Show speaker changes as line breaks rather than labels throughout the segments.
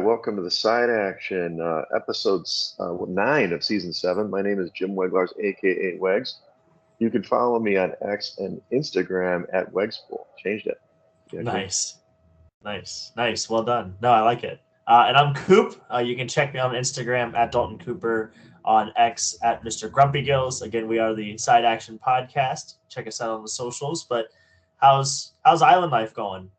Welcome to the Side Action, episode 9 of season 7. My name is Jim Weglars, aka Wegs. You can follow me on X and Instagram at Wegspool. Changed it. Yeah, Jim.
Nice, nice. Well done. No, I like it. And I'm Coop. You can check me on Instagram at Dalton Cooper, on X at Mr. Grumpy Gills. Again, we are the Side Action Podcast. Check us out on the socials. But how's island life going?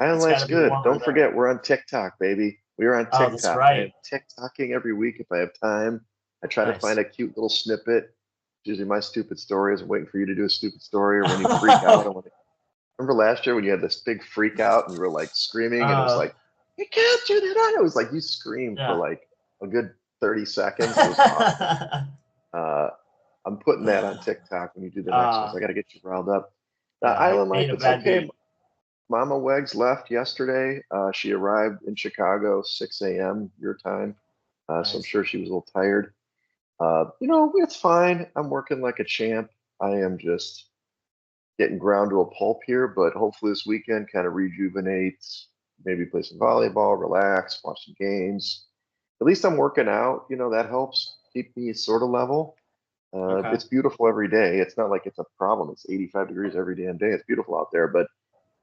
Island
It's got
life's
to be
good.
warmer
Don't
there.
forget, we're on TikTok, baby. We are on
Oh, that's
TikTok. I am
right.
TikToking every week if I have time. I try to find
Nice.
a cute little snippet. It's usually my stupid stories. I'm waiting for you to do a stupid story or when you freak out. Remember last year when you had this big freak out and you were like screaming and it was
uh,
like, you can't do that on. It was like you screamed for
yeah.
like a good 30 seconds. It was awesome. Uh, I'm putting that on TikTok when you do the next one.
uh,
So I got to get you riled up.
yeah.
Island life,
Ain't a
it's
bad
okay.
beat.
Mama Wegs left yesterday. She arrived in Chicago 6 a.m. your time. So I'm
Nice.
sure she was a little tired. It's fine. I'm working like a champ. I am just getting ground to a pulp here, but hopefully this weekend kind of rejuvenates, maybe play some volleyball, relax, watch some games. At least I'm working out, that helps keep me sort of level.
Okay.
It's beautiful every day. It's not like it's a problem. It's 85 degrees every damn day. It's beautiful out there. But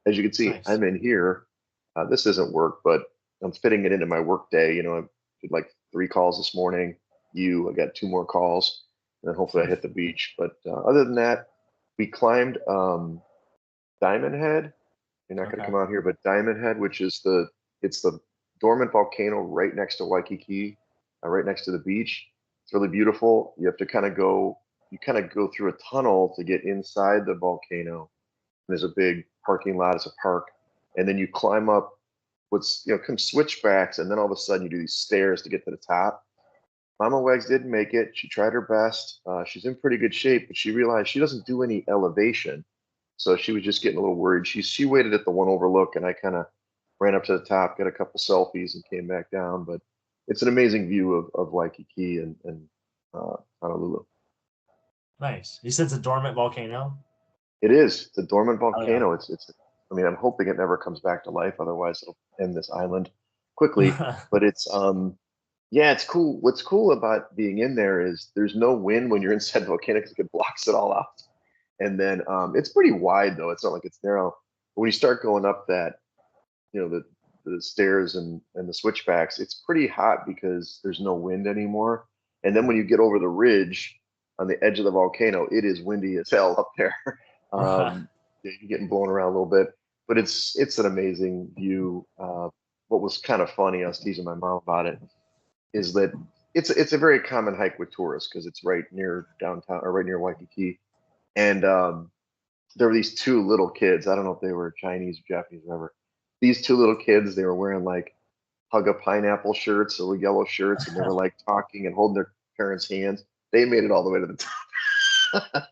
as you can see,
Nice.
I'm in here. This isn't work, but I'm fitting it into my work day. I did like 3 calls this morning. I got 2 more calls, and then hopefully I hit the beach. But other than that, we climbed Diamond Head. You're not going to
Okay.
come out here, but Diamond Head, which is it's the dormant volcano right next to Waikiki, right next to the beach. It's really beautiful. You kind of go through a tunnel to get inside the volcano. There's a big parking lot. It's a park, and then you climb up come switchbacks, and then all of a sudden you do these stairs to get to the top. Mama Wags didn't make it. She tried her best. She's in pretty good shape, but she realized she doesn't do any elevation. So she was just getting a little worried. She waited at the one overlook, and I kind of ran up to the top, got a couple selfies, and came back down. But it's an amazing view of Waikiki and Honolulu.
Nice. You said it's a dormant volcano.
It is. It's a dormant
Oh yeah.
volcano. It's. I mean, I'm hoping it never comes back to life. Otherwise, it'll end this island quickly. But yeah, it's cool. What's cool about being in there is there's no wind when you're inside the volcano because it blocks it all out. And then it's pretty wide though. It's not like it's narrow. But when you start going up the stairs and the switchbacks, it's pretty hot because there's no wind anymore. And then when you get over the ridge on the edge of the volcano, it is windy as hell up there.
Right.
um, you're getting blown around a little bit, but it's an amazing view. What was kind of funny, I was teasing my mom about it, is that it's a very common hike with tourists because it's right near downtown or right near Waikiki. And there were these 2 little kids. I don't know if they were Chinese or Japanese, or whatever. These 2 little kids, they were wearing like hug a pineapple shirts or yellow shirts, and they were like talking and holding their parents' hands. They made it all the way to the top.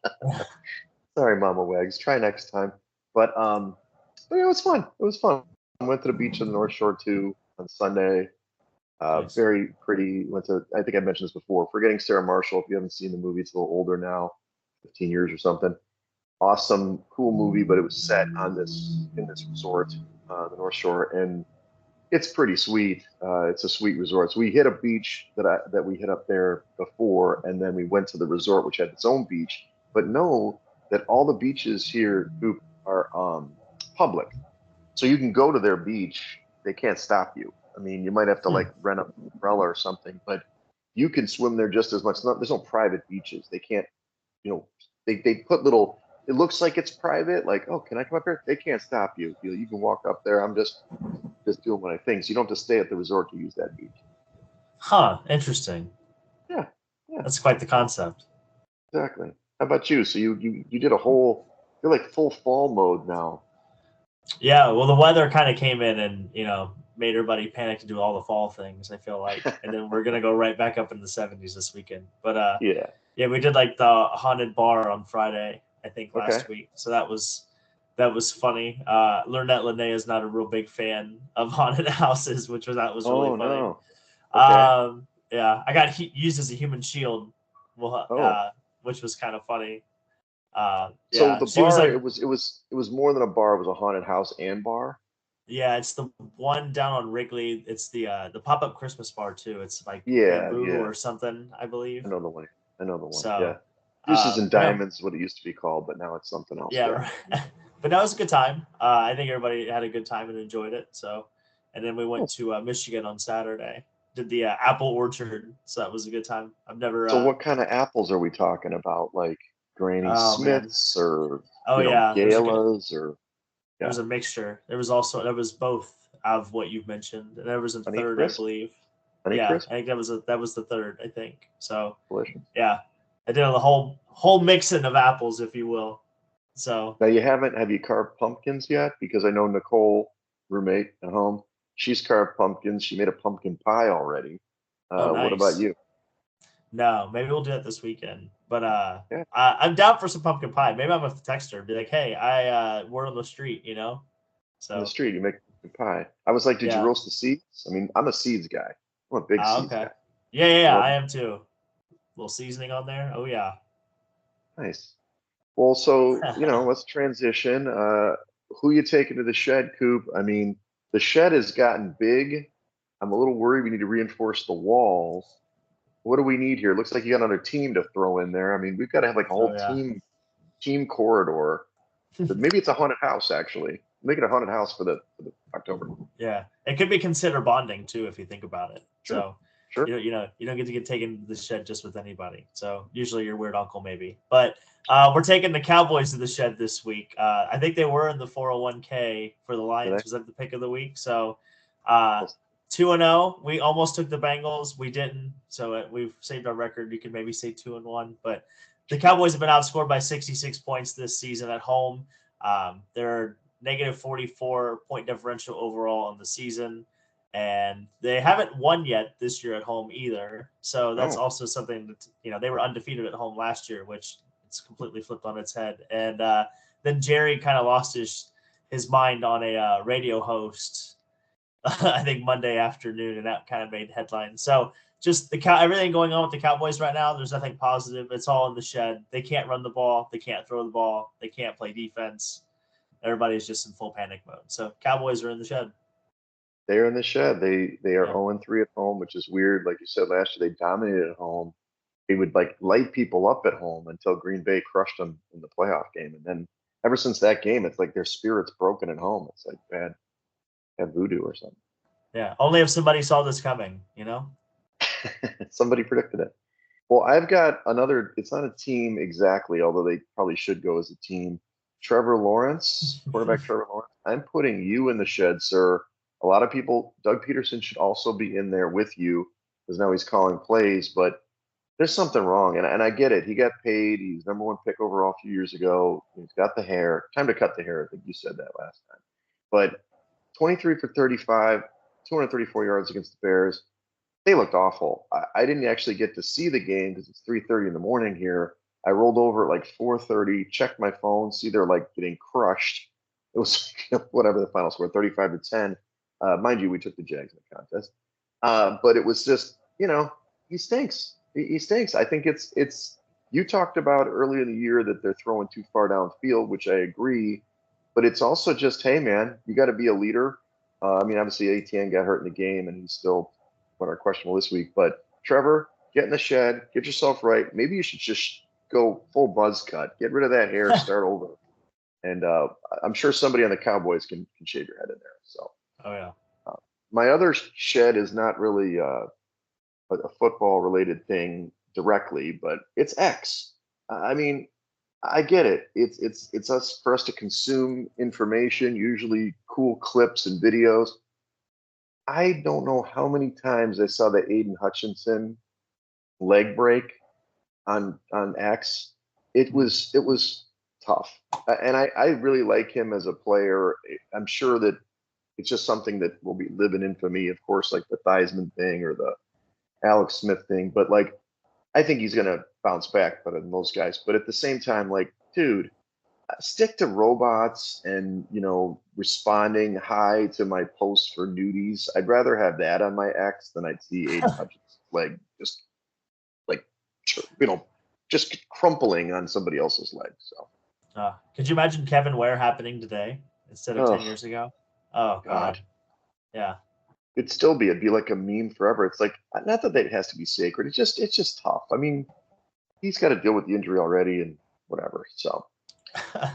Sorry, Mama Wags. Try next time. But yeah, it was fun. It was fun. Went to the beach on the North Shore too on Sunday.
Nice.
Very pretty. I think I mentioned this before. Forgetting Sarah Marshall. If you haven't seen the movie, it's a little older now, 15 years or something. Awesome, cool movie, but it was set in this resort, the North Shore, and it's pretty sweet. It's a sweet resort. So we hit a beach that we hit up there before, and then we went to the resort, which had its own beach. But know that all the beaches here are public, so you can go to their beach. They can't stop you. I mean, you might have to
Hmm.
like rent an umbrella or something, but you can swim there just as much. There's no private beaches. They can't, you know, they put little. It looks like it's private. Like, oh, can I come up here? They can't stop you. You can walk up there. I'm just doing what I think. So you don't have to stay at the resort to use that beach.
Huh. Interesting.
Yeah, yeah,
That's quite the concept.
exactly. How about you? So you did a whole. You're like full fall mode now.
Yeah. Well, the weather kind of came in and made everybody panic to do all the fall things. I feel like, and then we're gonna go right back up in the 70s this weekend. But
Yeah.
yeah, we did like the haunted bar on Friday, I think
Okay.
last week. So that was funny. Learned that Linnea is not a real big fan of haunted houses, which was that was really
Oh
funny.
no. Okay.
Yeah, I got used as a human shield, well,
Oh.
which was kind of funny.
So
Yeah,
the
she was
bar,
like,
it was more than a bar. It was a haunted house and bar.
Yeah, it's the one down on Wrigley. It's the pop-up Christmas bar too. It's like
Yeah,
bamboo
yeah.
or something, I believe.
I know the one. I know the one. Yeah.
So,
Juices and
but no,
Diamonds is what it used to be called, but now it's something else.
yeah,
Yeah.
right. But that was a good time. I think everybody had a good time and enjoyed it. So, and then we went
Nice.
to Michigan on Saturday. Did the apple orchard, so that was a good time. I've never.
So what kind of apples are we talking about? Like Granny
Oh man.
Smiths or,
Oh yeah. There's a good.
Galas or,
There was
yeah,
a mixture. There was both of what you've mentioned, and there was a
Honey
third, I
Crisp?
believe.
Honey
Yeah,
Crisp?
I think that was the third. I think so.
Delicious.
Yeah, I did a whole mixing of apples, if you will. So
Now have you carved pumpkins yet? Because I know Nicole, roommate at home, she's carved pumpkins. She made a pumpkin pie already.
oh
What about
nice.
you?
No, maybe we'll do that this weekend. But
Yeah,
I'm down for some pumpkin pie. Maybe I'm gonna have to text her and be like, hey, we're on the street, you know.
in the
So
street, you make pumpkin pie. I was like, did you
yeah.
roast the seeds? I mean, I'm a seeds guy. I'm a big seeds
Okay.
guy.
Yeah,
Love
I
them.
am too. Little seasoning on there. Oh yeah.
Nice. Well, so, let's transition. Who you taking to the shed, Coop? I mean, the shed has gotten big. I'm a little worried we need to reinforce the walls. What do we need here? Looks like you got another team to throw in there. I mean, we've got to have like a
Oh
whole
yeah.
team corridor. But maybe it's a haunted house actually. Make it a haunted house for the October.
Yeah, it could be considered bonding too if you think about it.
Sure.
So
Sure.
you don't get to get taken to the shed just with anybody. So usually your weird uncle maybe, but we're taking the Cowboys to the shed this week. I think they were in the 401k for the
Did I?
Lions. Was that the pick of the week? So uh,
Well,
2-0. We almost took the Bengals. We didn't. So we've saved our record. You can maybe say 2-1, but the Cowboys have been outscored by 66 points this season at home. They're negative 44 point differential overall on the season. And they haven't won yet this year at home either. So that's
oh,
also something that, they were undefeated at home last year, which it's completely flipped on its head. And then Jerry kind of lost his mind on a radio host, I think Monday afternoon, and that kind of made headlines. So just everything going on with the Cowboys right now, there's nothing positive. It's all in the shed. They can't run the ball. They can't throw the ball. They can't play defense. Everybody's just in full panic mode. So Cowboys are in the shed.
they're in the shed. They are
Yeah.
0-3 at home, which is weird. Like you said last year, they dominated at home. They would like light people up at home until Green Bay crushed them in the playoff game. And then ever since that game, it's like their spirit's broken at home. It's like bad voodoo or something.
Yeah. Only if somebody saw this coming, you know?
Somebody predicted it. Well, I've got another. It's not a team exactly, although they probably should go as a team. Trevor Lawrence, quarterback Trevor Lawrence. I'm putting you in the shed, sir. A lot of people, Doug Peterson should also be in there with you because now he's calling plays, but there's something wrong. And I get it. He got paid. He's number one pick overall a few years ago. He's got the hair. Time to cut the hair. I think you said that last time. But 23 for 35, 234 yards against the Bears. They looked awful. I didn't actually get to see the game because it's 3:30 in the morning here. I rolled over at like 4:30, checked my phone, see they're like getting crushed. It was whatever the final score, 35-10. Mind you, we took the Jags in the contest. But it was just, he stinks. He stinks. I think it's you talked about earlier in the year that they're throwing too far downfield, which I agree. But it's also just, hey man, you got to be a leader. I mean, obviously ATN got hurt in the game, and he's still what are questionable this week. But Trevor, get in the shed, get yourself right. Maybe you should just go full buzz cut, get rid of that hair, start over. And I'm sure somebody on the Cowboys can shave your head in there. So
Oh, yeah.
uh, my other shed is not really a football related thing directly, but it's X. I mean, I get it. It's us for us to consume information, usually cool clips and videos. I don't know how many times I saw the Aiden Hutchinson leg break on X. It was tough, and I really like him as a player. I'm sure that it's just something that will be live in infamy, of course, like the Theismann thing or the Alex Smith thing. But like, I think he's gonna bounce back better than those guys. But at the same time, like, dude, stick to robots and responding hi to my posts for nudies. I'd rather have that on my X than I'd see Aiden Hutchinson's leg just like you know just crumpling on somebody else's leg. So
Could you imagine Kevin Ware happening today instead of 10
oh
years ago? Oh
God,
God. Yeah.
it'd be like a meme forever. It's like not that it has to be sacred. It's just tough. I mean, he's got to deal with the injury already and whatever. So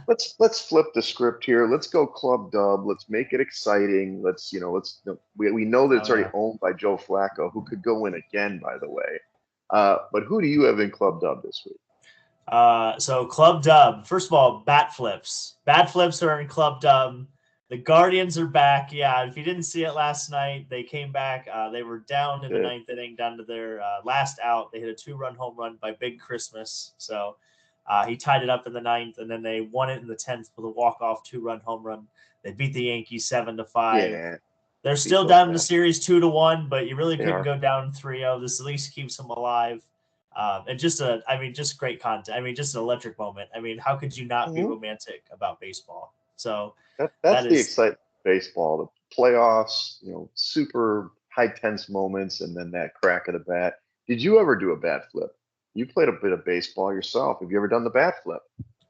let's flip the script here. Let's go Club Dub. Let's make it exciting. We know that
Oh
it's already
yeah.
owned by Joe Flacco, who could go in again, by the way. But who do you have in Club Dub this week?
So Club Dub. First of all, bat flips. Bat flips are in Club Dub. The Guardians are back. Yeah, if you didn't see it last night, they came back. They were down in the
Did.
ninth inning, down to their last out. They hit a 2-run home run by Big Christmas. So he tied it up in the ninth, and then they won it in the 10th with a walk-off 2-run home run. They beat the Yankees 7-5.
Yeah,
They're
beat
still
those
down in the
guys.
series 2-1, but you really
They
couldn't
are.
go down 3-0. This at least keeps them alive. And just great content. I mean, just an electric moment. I mean, how could you not be
Mhm.
romantic about baseball? So
That's
that
the
is,
excitement of baseball, the playoffs, super high tense moments, and then that crack of the bat. Did you ever do a bat flip? You played a bit of baseball yourself. Have you ever done the bat flip?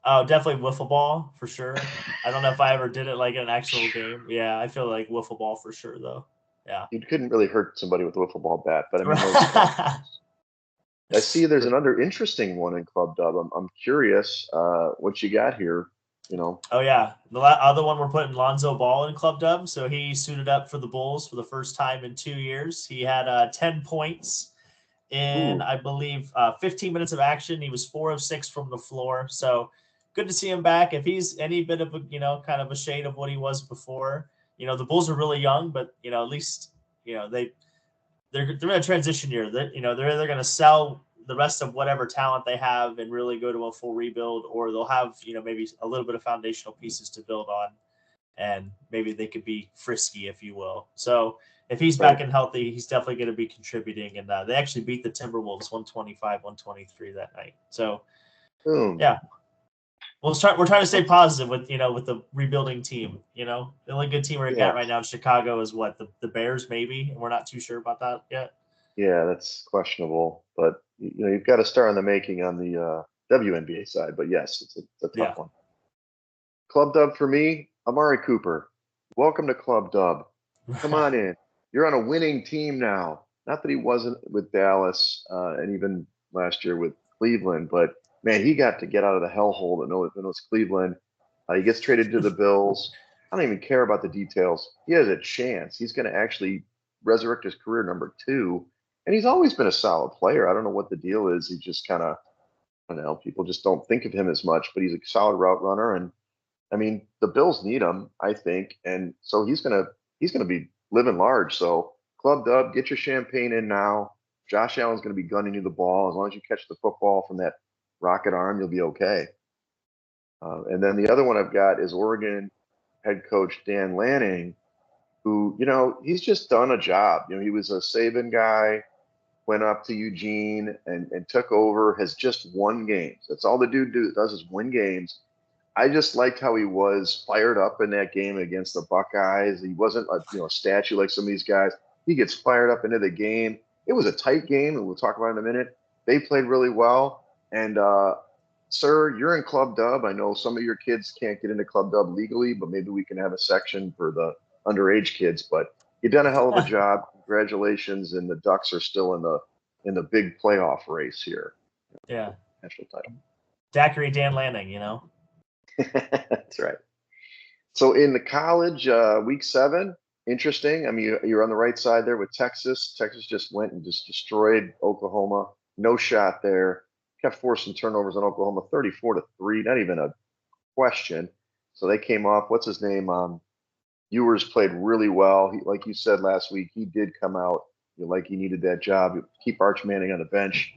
oh, definitely wiffle ball for sure. I don't know if I ever did it like in an actual game. Yeah, I feel like wiffle ball for sure though. Yeah.
You couldn't really hurt somebody with a wiffle ball bat, but I mean those classics. I see there's another interesting one in Club Dub. I'm curious what you got here. You know,
Oh yeah, the other one we're putting Lonzo Ball in Club Dub. So he suited up for the Bulls for the first time in 2 years. He had 10 points in,
ooh,
I believe, 15 minutes of action. He was 4 of 6 from the floor. So good to see him back. If he's any bit of a, kind of a shade of what he was before, the Bulls are really young, but, at least, they're in a transition year. That they're either going to sell the rest of whatever talent they have and really go to a full rebuild, or they'll have maybe a little bit of foundational pieces to build on, and maybe they could be frisky, if you will. So if he's
right.
back and healthy, he's definitely going to be contributing. And they actually beat the Timberwolves 125-123 that night. So
Boom.
yeah, we're trying to stay positive with with the rebuilding team. The only good team we're
Yeah,
got right now in Chicago is what the Bears maybe, and we're not too sure about that yet.
yeah, that's questionable, but you've got to start on the making on the WNBA side. But yes, it's a tough
Yeah.
one. Club Dub for me, Amari Cooper. Welcome to Club Dub. Come on in. You're on a winning team now. Not that he wasn't with Dallas and even last year with Cleveland, but man, he got to get out of the hellhole that knows Cleveland. He gets traded to the Bills. I don't even care about the details. He has a chance. He's going to actually resurrect his career number 2. And he's always been a solid player. I don't know what the deal is. He just kind of, I don't know, people just don't think of him as much, but he's a solid route runner. And I mean, the Bills need him, I think, and so he's gonna be living large. So Club Dub, get your champagne in now. Josh Allen's gonna be gunning you the ball. As long as you catch the football from that rocket arm, you'll be okay. And then the other one I've got is Oregon head coach Dan Lanning, who he's just done a job. He was a Saban guy, went up to Eugene and took over. Has just won games. That's all the dude does is win games. I just liked how he was fired up in that game against the Buckeyes. He wasn't a statue like some of these guys. He gets fired up into the game. It was a tight game, and we'll talk about it in a minute. They played really well. And sir, you're in Club Dub. I know some of your kids can't get into Club Dub legally, but maybe we can have a section for the underage kids. But you've done a hell of a job. Congratulations, and the Ducks are still in the big playoff race here.
Yeah.
National title.
Daiquiri Dan Lanning,
That's right. So in the college, week 7, interesting. I mean, you're on the right side there with Texas. Texas just went and just destroyed Oklahoma. No shot there. Kept forcing turnovers on Oklahoma, 34-3. Not even a question. So they came off. What's his name? Ewers played really well. Like you said last week, he did come out like he needed that job. Keep Arch Manning on the bench,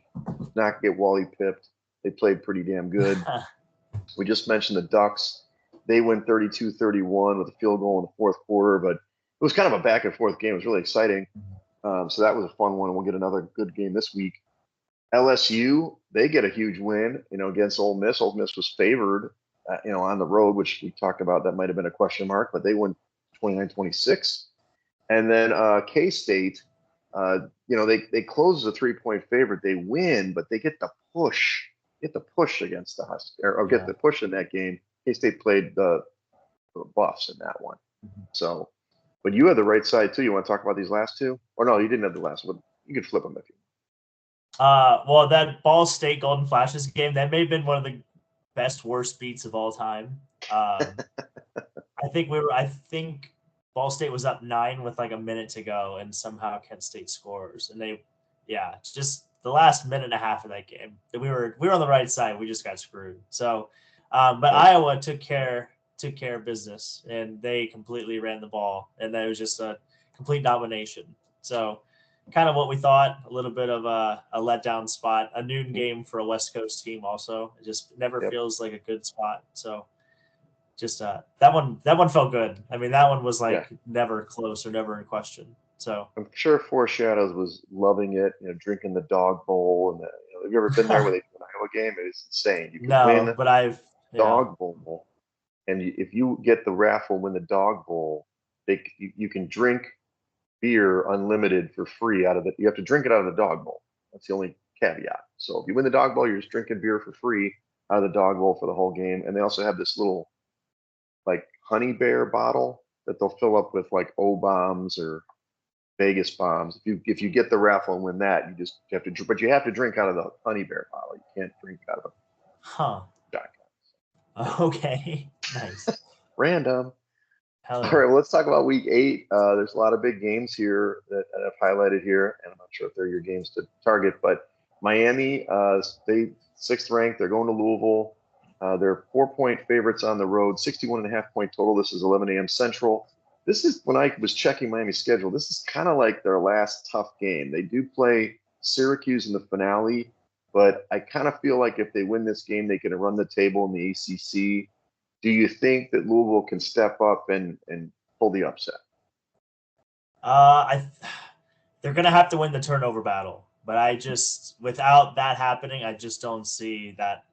not get Wally pipped. They played pretty damn good. We just mentioned the Ducks. They win 32-31 with a field goal in the fourth quarter, but it was kind of a back and forth game. It was really exciting. So that was a fun one. We'll get another good game this week. LSU, they get a huge win, against Ole Miss. Ole Miss was favored, on the road, which we talked about. That might have been a question mark, but they won 29-26. And then K-State, they close as a 3-point favorite. They win, but they get the push. Get the push against the Huskies, or get
Yeah.
the push in that game. K-State played the Buffs in that one. So But you had the right side too. You want to talk about these last two? Or no, you didn't have the last one. You could flip them if you.
Well, that Ball State Golden Flashes game, that may have been one of the best worst beats of all time. I think Ball State was up 9 with like a minute to go, and somehow Kent State scores, and just the last minute and a half of that game, we were on the right side. We just got screwed. So, but Iowa took care of business, and they completely ran the ball, and that was just a complete domination. So, kind of what we thought. A little bit of a letdown spot, a noon game for a West Coast team. Also, it just never feels like a good spot. So, just that one felt good. I mean, that one was like never close or never in question. So
I'm sure Four Shadows was loving it. Drinking the dog bowl, and have you ever been there where they do an Iowa game? It is insane. You can win
but I've
dog bowl, and if you get the raffle, win the dog bowl, you can drink beer unlimited for free out of it. You have to drink it out of the dog bowl. That's the only caveat. So if you win the dog bowl, you're just drinking beer for free out of the dog bowl for the whole game. And they also have this little like honey bear bottle that they'll fill up with like O bombs or Vegas bombs. If you get the raffle and win that, you have to, but you have to drink out of the honey bear bottle. You can't drink out of a shotgun.
Okay, nice.
Random.
Hell yeah.
All right, well, let's talk about week 8. There's a lot of big games here that I've highlighted here, and I'm not sure if they're your games to target, but Miami, they 6th ranked. They're going to Louisville. They're 4-point favorites on the road, 61.5-point total. This is 11 a.m. Central. This is when I was checking Miami's schedule. This is kind of like their last tough game. They do play Syracuse in the finale, but I kind of feel like if they win this game, they can run the table in the ACC. Do you think that Louisville can step up and pull the upset?
They're going to have to win the turnover battle, but without that happening, I just don't see that.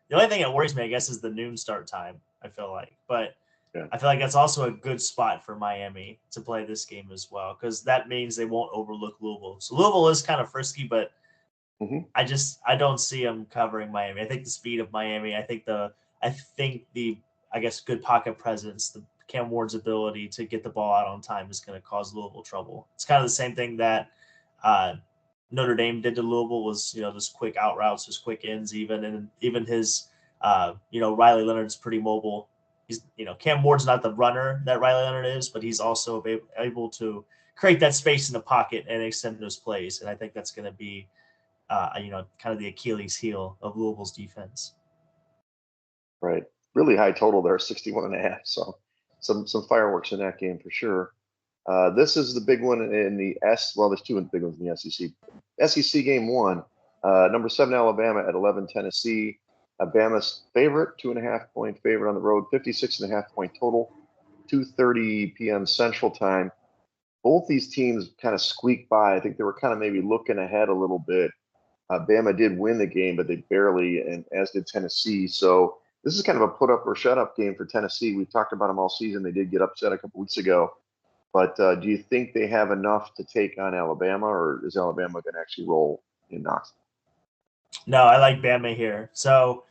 The only thing that worries me, I guess, is the noon start time, I feel like. But I feel like that's also a good spot for Miami to play this game as well, because that means they won't overlook Louisville. So Louisville is kind of frisky, but I don't see them covering Miami. I think the speed of Miami, I think the good pocket presence, the Cam Ward's ability to get the ball out on time is going to cause Louisville trouble. It's kind of the same thing that Notre Dame did to Louisville was, just quick out routes, just quick ins and even his, Riley Leonard's pretty mobile. He's, Cam Ward's not the runner that Riley Leonard is, but he's also able to create that space in the pocket and extend those plays. And I think that's going to be, kind of the Achilles heel of Louisville's defense.
Right. Really high total there, 61.5. So some fireworks in that game for sure. This is the big one in the there's two big ones in the SEC. SEC game 1, number 7 Alabama at 11 Tennessee. Alabama's favorite, 2.5-point favorite on the road, 56.5-point total, 2:30 p.m. Central Time. Both these teams kind of squeaked by. I think they were kind of maybe looking ahead a little bit. Bama did win the game, but they barely, and as did Tennessee. So this is kind of a put up or shut up game for Tennessee. We've talked about them all season. They did get upset a couple weeks ago. But do you think they have enough to take on Alabama, or is Alabama going to actually roll in Knoxville?
No, I like Bama here. So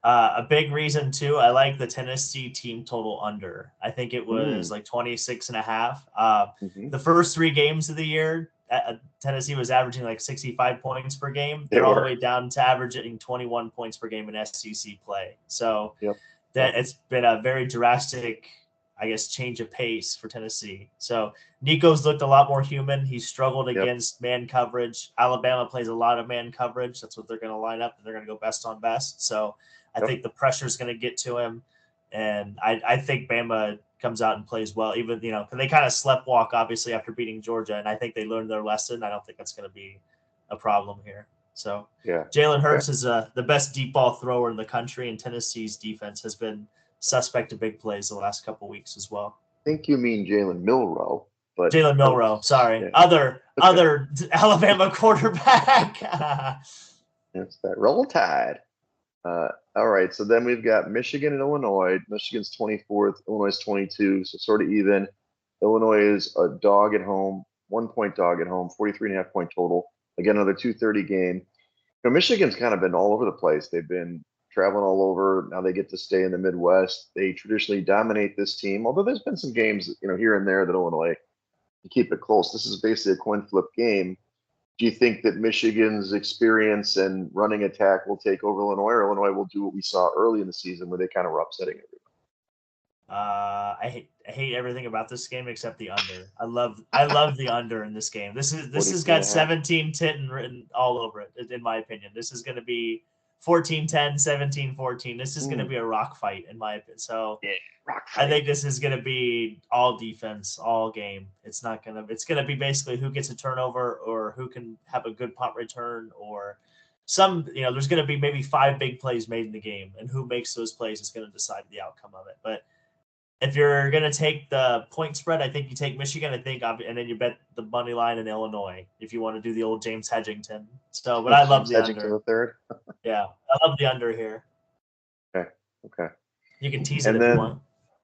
a big reason, too, I like the Tennessee team total under. I think it was like 26.5. The first 3 games of the year, Tennessee was averaging like 65 points per game. They're all the way down to averaging 21 points per game in SEC play. So it's been a very drastic, I guess, change of pace for Tennessee. So Nico's looked a lot more human. He struggled against man coverage. Alabama plays a lot of man coverage. That's what they're going to line up, and they're going to go best on best. So I think the pressure is going to get to him. And I think Bama comes out and plays well, even, because they kind of sleptwalk, obviously, after beating Georgia. And I think they learned their lesson. I don't think that's going to be a problem here. So Jalen Hurts is the best deep ball thrower in the country, and Tennessee's defense has been suspect to big plays the last couple of weeks as well.
I think you mean Jalen Milroe. But
Jalen Milroe, sorry. Other Alabama quarterback.
It's that Roll Tide. All right, so then we've got Michigan and Illinois. Michigan's 24th, Illinois is 22, so sort of even. Illinois is a dog at home, 1-point dog at home, 43.5-point total. Again, another 2:30 game. Michigan's kind of been all over the place. They've been traveling all over. Now they get to stay in the Midwest. They traditionally dominate this team, although there's been some games, here and there that Illinois can keep it close. This is basically a coin flip game. Do you think that Michigan's experience and running attack will take over Illinois, or Illinois will do what we saw early in the season where they kind of were upsetting everyone?
I hate everything about this game except the under. I love the under in this game. This has got 17-10 written all over it, in my opinion. This is going to be 14-10, 17-14. This is going to be a rock fight, in my opinion. So
yeah, rock fight.
I think this is going to be all defense, all game. It's going to be basically who gets a turnover or who can have a good punt return, or there's going to be maybe 5 big plays made in the game, and who makes those plays is going to decide the outcome of it. But if you're going to take the point spread, I think you take Michigan, and then you bet the money line in Illinois if you want to do the old James Hedgington. So, but I love the under.
The third.
Yeah, I love the under here.
Okay.
You can tease it if you want.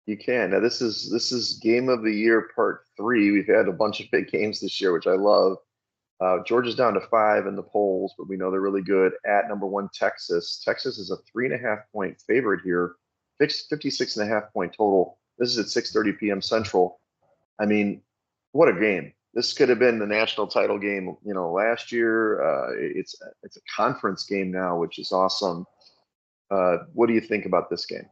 You can. Now this is game of the year part 3. We've had a bunch of big games this year, which I love. Georgia's down to 5 in the polls, but we know they're really good. At number 1, Texas. Texas is a 3.5 point favorite here. 56.5 point total. This is at 6:30 p.m. Central. I mean, what a game! This could have been the national title game, last year. It's a conference game now, which is awesome. What do you think about this game?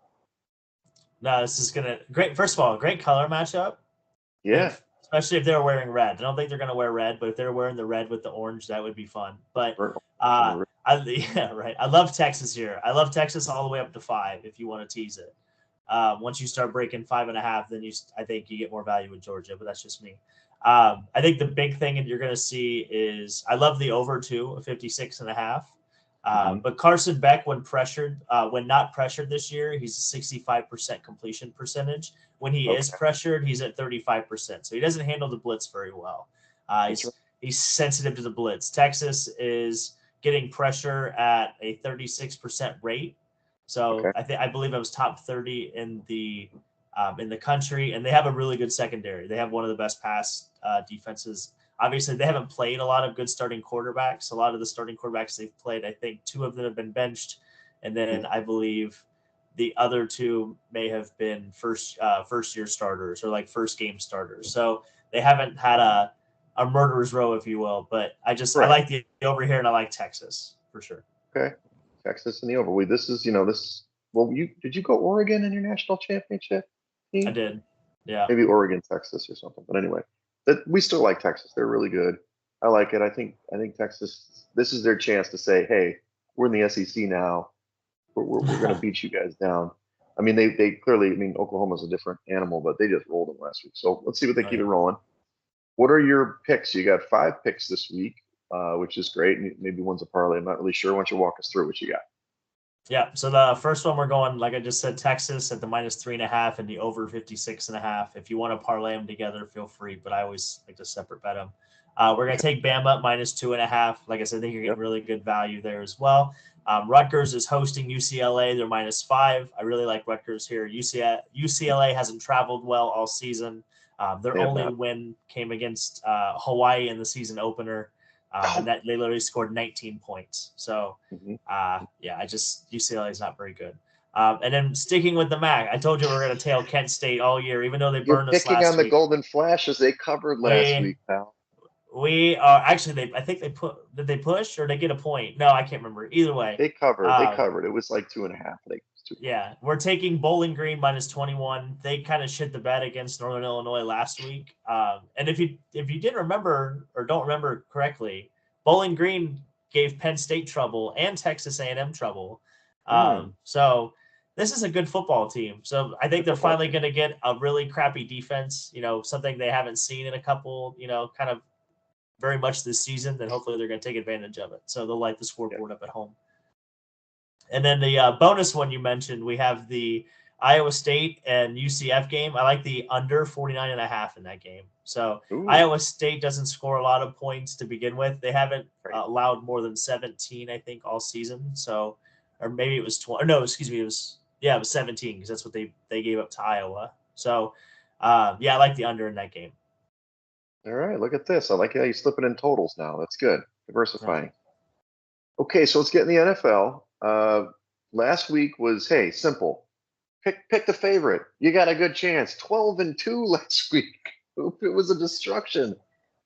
No, this is great. First of all, great color matchup.
Yeah.
Especially if they're wearing red. I don't think they're going to wear red, but if they're wearing the red with the orange, that would be fun. But I love Texas here. I love Texas all the way up to 5 if you want to tease it. Once you start breaking 5.5, then I think you get more value with Georgia, but that's just me. I think the big thing that you're going to see is I love the over 2 of 56.5. But Carson Beck, when not pressured this year, he's a 65% completion percentage. When he is pressured, he's at 35%. So he doesn't handle the blitz very well. He's sensitive to the blitz. Texas is getting pressure at a 36% rate. So I believe I was top 30 in the country, and they have a really good secondary. They have one of the best pass defenses. Obviously, they haven't played a lot of good starting quarterbacks. A lot of the starting quarterbacks they've played, I think 2 of them have been benched, and then I believe the other 2 may have been first year starters or like first game starters. So they haven't had a murderer's row, if you will. But I like the over here, and I like Texas for sure.
Okay, Texas in the over. This is Well, did you go Oregon in your national championship team?
I did. Yeah.
Maybe Oregon, Texas, or something. But anyway. We still like Texas. They're really good. I like it. I think Texas. This is their chance to say, "Hey, we're in the SEC now. We're going to beat you guys down." I mean, they clearly. I mean, Oklahoma's a different animal, but they just rolled them last week. So let's see what they keep it rolling. What are your picks? You got 5 picks this week, which is great. Maybe one's a parlay. I'm not really sure. Why don't you walk us through what you got?
Yeah, so the first one we're going, like I just said, Texas at the -3.5 and the over 56.5. If you want to parlay them together, feel free, but I always like to separate bet them. We're going to take Bama -2.5. Like I said, I think you're getting really good value there as well. Rutgers is hosting UCLA. They're -5. I really like Rutgers here. UCLA hasn't traveled well all season. Their only win came against Hawaii in the season opener. And that they literally scored 19 points. So, UCLA is not very good. And then sticking with the MAC, I told you we were going to tail Kent State all year, even though they burned us last week.
You're picking on the Golden Flash as they covered last week, pal.
We are actually. I think did they push or they get a point? No, I can't remember. Either way,
they covered. It was like 2.5.
Yeah, we're taking Bowling Green -21. They kind of shit the bed against Northern Illinois last week. And if you didn't remember or don't remember correctly, Bowling Green gave Penn State trouble and Texas A&M trouble. So this is a good football team. So I think they're finally going to get a really crappy defense. Something they haven't seen in a couple. Kind of very much this season. Then hopefully they're going to take advantage of it. So they'll light the scoreboard up at home. And then the bonus one you mentioned, we have the Iowa State and UCF game. I like the under 49.5 in that game. So Iowa State doesn't score a lot of points to begin with. They haven't allowed more than 17, I think, all season. So, or maybe it was 20. No, excuse me. It was 17 because that's what they gave up to Iowa. So, I like the under in that game.
All right, look at this. I like how you slip it in totals now. That's good. Diversifying. Okay, so let's get in the NFL. last week was, hey, simple. Pick the favorite. You got a good chance. 12-2 last week. It was a destruction.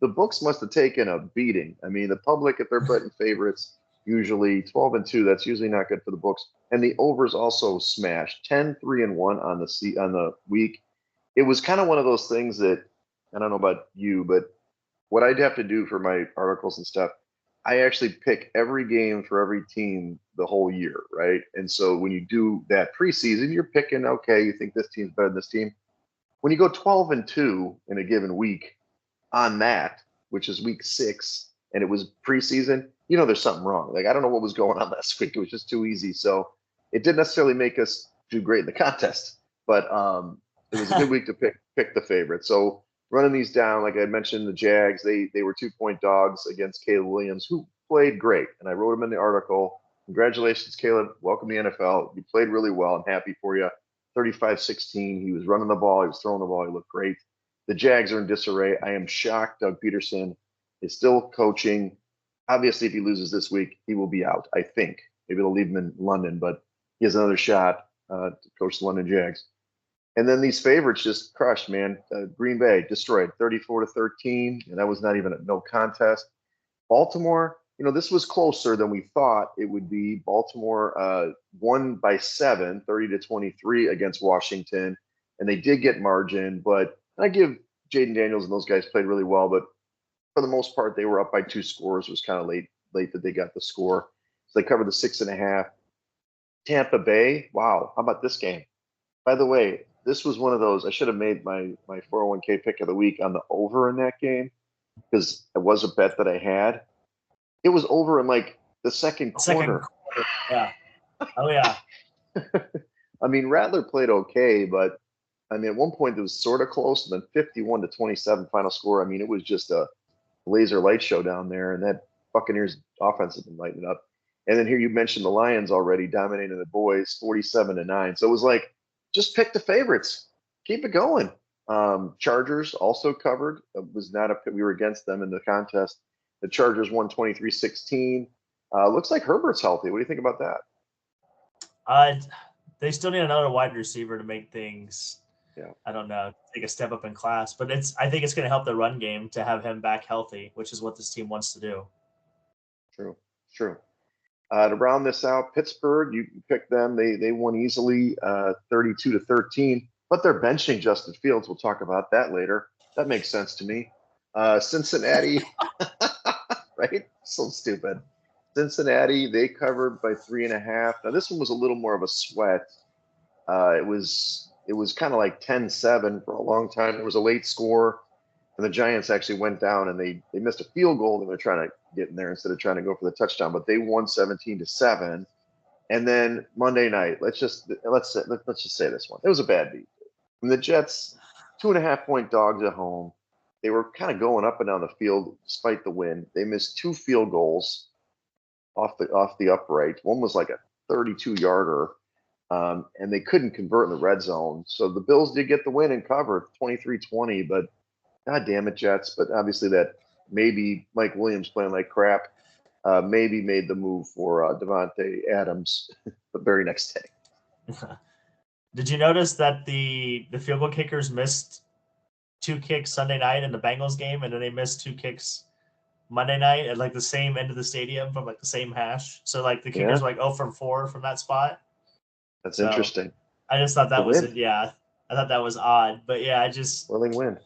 The books must have taken a beating. I mean, the public, if they're betting favorites, usually 12-2, that's usually not good for the books. And the overs also smashed 10-3-1 on the week. It was kind of one of those things that I don't know about you, but what I'd have to do for my articles and stuff, I actually pick every game for every team the whole year, right? And so when you do that preseason, you're picking, okay, you think this team's better than this team. When you go 12-2 in a given week on that, which is week 6, and it was preseason, there's something wrong. Like, I don't know what was going on last week. It was just too easy. So it didn't necessarily make us do great in the contest, but it was a good week to pick the favorite. So running these down, like I mentioned, the Jags, they were 2-point dogs against Caleb Williams, who played great. And I wrote him in the article. Congratulations, Caleb. Welcome to the NFL. You played really well. I'm happy for you. 35-16. He was running the ball. He was throwing the ball. He looked great. The Jags are in disarray. I am shocked Doug Peterson is still coaching. Obviously, if he loses this week, he will be out, I think. Maybe they'll leave him in London, but he has another shot to coach the London Jags. And then these favorites just crushed, man. Green Bay destroyed 34-13, and that was not even a no contest. Baltimore, this was closer than we thought it would be. Baltimore won by 7, 30-23 against Washington, and they did get margin. But I give Jaden Daniels and those guys played really well, but for the most part, they were up by 2 scores. It was kind of late that they got the score. So they covered the 6.5. Tampa Bay, wow, how about this game? By the way, this was one of those, I should have made my 401k pick of the week on the over in that game because it was a bet that I had. It was over in like the second quarter.
Yeah. Oh, yeah.
I mean, Rattler played okay, but I mean, at one point it was sort of close, and then 51-27 final score. I mean, it was just a laser light show down there, and that Buccaneers offense has been lighting up. And then here you mentioned the Lions already dominating the boys 47-9. So it was like, just pick the favorites, keep it going. Chargers also covered. It was not we were against them in the contest. The Chargers won 23-16. Looks like Herbert's healthy. What do you think about that?
They still need another wide receiver to make things,
yeah,
I don't know, take a step up in class. But I think it's going to help the run game to have him back healthy, which is what this team wants to do.
True. To round this out, Pittsburgh, you picked them. They won easily, 32-13, but they're benching Justin Fields. We'll talk about that later. That makes sense to me. Cincinnati, right? So stupid. Cincinnati, they covered by 3.5. Now this one was a little more of a sweat. It was kind of like 10-7 for a long time. There was a late score, and the Giants actually went down and they missed a field goal. They were trying to get in there instead of trying to go for the touchdown, but they won 17-7. And then Monday night, let's just say this one. It was a bad beat. And the Jets, 2.5-point dogs at home. They were kind of going up and down the field despite the win. They missed 2 field goals off the upright. One was like a 32-yarder, and they couldn't convert in the red zone. So the Bills did get the win and cover 23-20, but God damn it, Jets. But obviously that maybe Mike Williams playing like crap maybe made the move for Devontae Adams the very next day.
Did you notice that the field goal kickers missed 2 kicks Sunday night in the Bengals game, and then they missed 2 kicks Monday night at like the same end of the stadium from like the same hash? So like the kickers were like 0 from 4 from that spot.
That's interesting.
I just thought that was I thought that was odd, but yeah,
Whirling wind.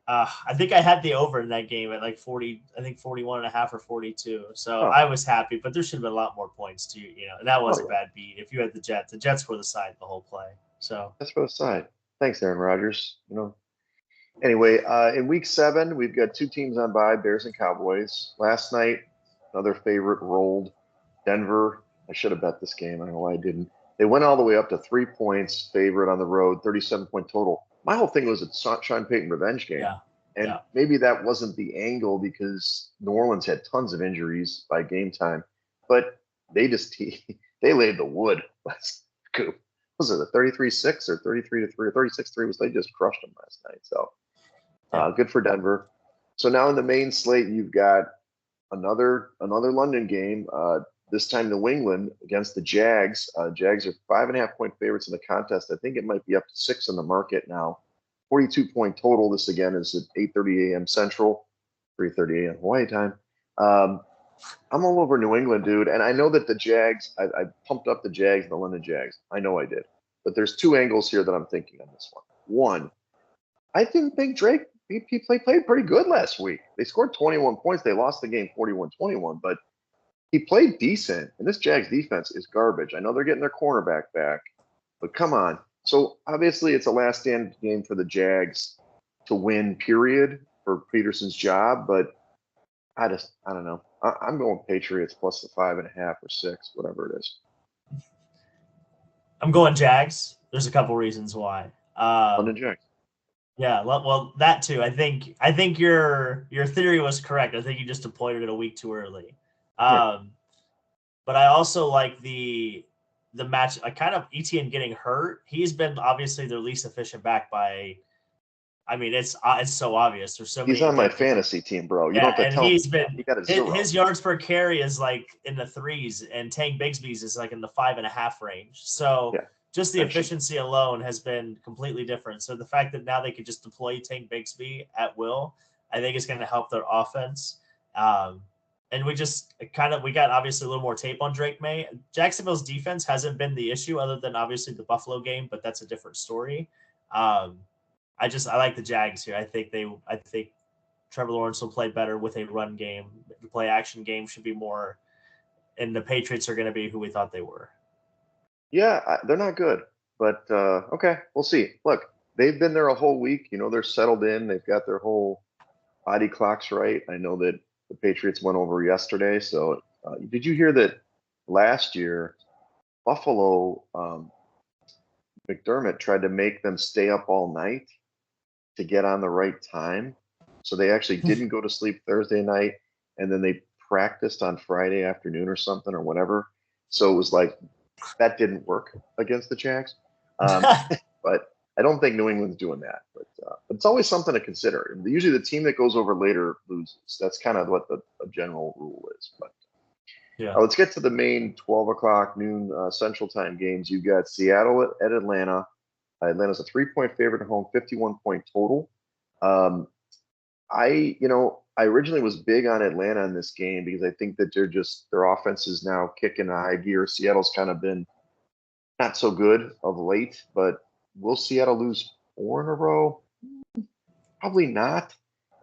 I think I had the over in that game at like 40, I think 41.5 or 42. So I was happy, but there should have been a lot more points too, and that was a bad beat. If you had the Jets were the side the whole play. So
that's for the side. Thanks, Aaron Rodgers. Anyway, in week 7, we've got 2 teams on bye, Bears and Cowboys. Last night, another favorite rolled. Denver, I should have bet this game. I don't know why I didn't. They went all the way up to 3 points favorite on the road, 37-point total. My whole thing was a Sean Payton revenge game.
Yeah.
And maybe that wasn't the angle because New Orleans had tons of injuries by game time. But they they laid the wood. Coop. Was it a 33-6 or 33-3 or 36-3? They just crushed them last night. So good for Denver. So now in the main slate, you've got another London game. this time New England against the Jags. Jags are 5.5-point favorites in the contest. I think it might be up to 6 in the market now. 42-point total. This again is at 8:30 a.m. Central, 3:30 a.m. Hawaii time. I'm all over New England, dude. And I know that the Jags, I pumped up the Jags, the London Jags. I know I did. But there's two angles here that I'm thinking on this one. One, I didn't think Drake, he played pretty good last week. They scored 21 points. They lost the game 41-21, but he played decent. And this Jags defense is garbage. I know they're getting their cornerback back, but come on. So obviously it's a last stand game for the Jags to win, period, for Peterson's job. But I don't know. I'm going Patriots plus the 5.5 or 6, whatever it is.
I'm going Jags. There's a couple reasons why.
London Jags.
Yeah, well, that too. I think your theory was correct. I think you just deployed it a week too early. But I also like the match. I kind of Etienne getting hurt. He's been obviously their least efficient back by. I mean, it's so obvious. There's so
He's
many.
on my fantasy team, bro. You
Yeah,
don't have to
and
tell
he's
me.
been
He got a 0.
his yards per carry is like in the 3s, and Tank Bigsby's is like in the 5.5 range. So just the efficiency alone has been completely different. So the fact that now they could just deploy Tank Bigsby at will, I think is going to help their offense. And we got obviously a little more tape on Drake May. Jacksonville's defense hasn't been the issue other than obviously the Buffalo game, but that's a different story. I like the Jags here. I think Trevor Lawrence will play better with a run game. The play action game should be more, and the Patriots are going to be who we thought they were.
Yeah, they're not good, but okay, we'll see. Look, they've been there a whole week. You know, they're settled in. They've got their whole body clocks right. I know that the Patriots went over yesterday. So did you hear that last year, Buffalo, McDermott tried to make them stay up all night to get on the right time. So they actually didn't go to sleep Thursday night, and then they practiced on Friday afternoon or something or whatever. So it was like that didn't work against the Jags. But I don't think New England's doing that. But it's always something to consider. Usually the team that goes over later loses. That's kind of what the general rule is. But let's get to the main 12 o'clock noon Central Time games. You've got Seattle at Atlanta. Atlanta's a 3-point favorite at home, 51-point total. I originally was big on Atlanta in this game because I think that their offense is now kicking a high gear. Seattle's kind of been not so good of late, but will Seattle lose 4 in a row? Probably not.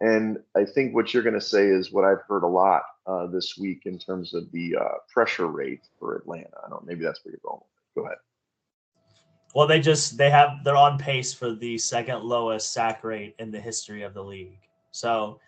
And I think what you're going to say is what I've heard a lot this week in terms of the pressure rate for Atlanta. I don't know, maybe that's where you're going. Go ahead.
Well, they're on pace for the second lowest sack rate in the history of the league. So,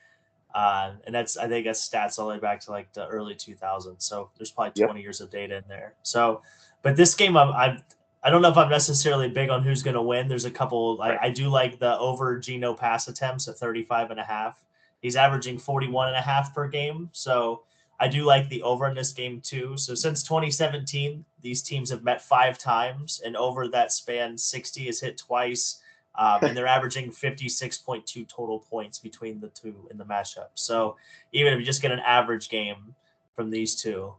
and I think that's stats all the way back to like the early 2000s. So there's probably 20 years of data in there. So, but this game, I don't know if I'm necessarily big on who's going to win. There's a couple. I do like the over Geno pass attempts at 35.5. He's averaging 41.5 per game. So I do like the over in this game too. So since 2017, these teams have met 5 times, and over that span, 60 is hit twice, and they're averaging 56.2 total points between the two in the matchup. So even if you just get an average game from these two,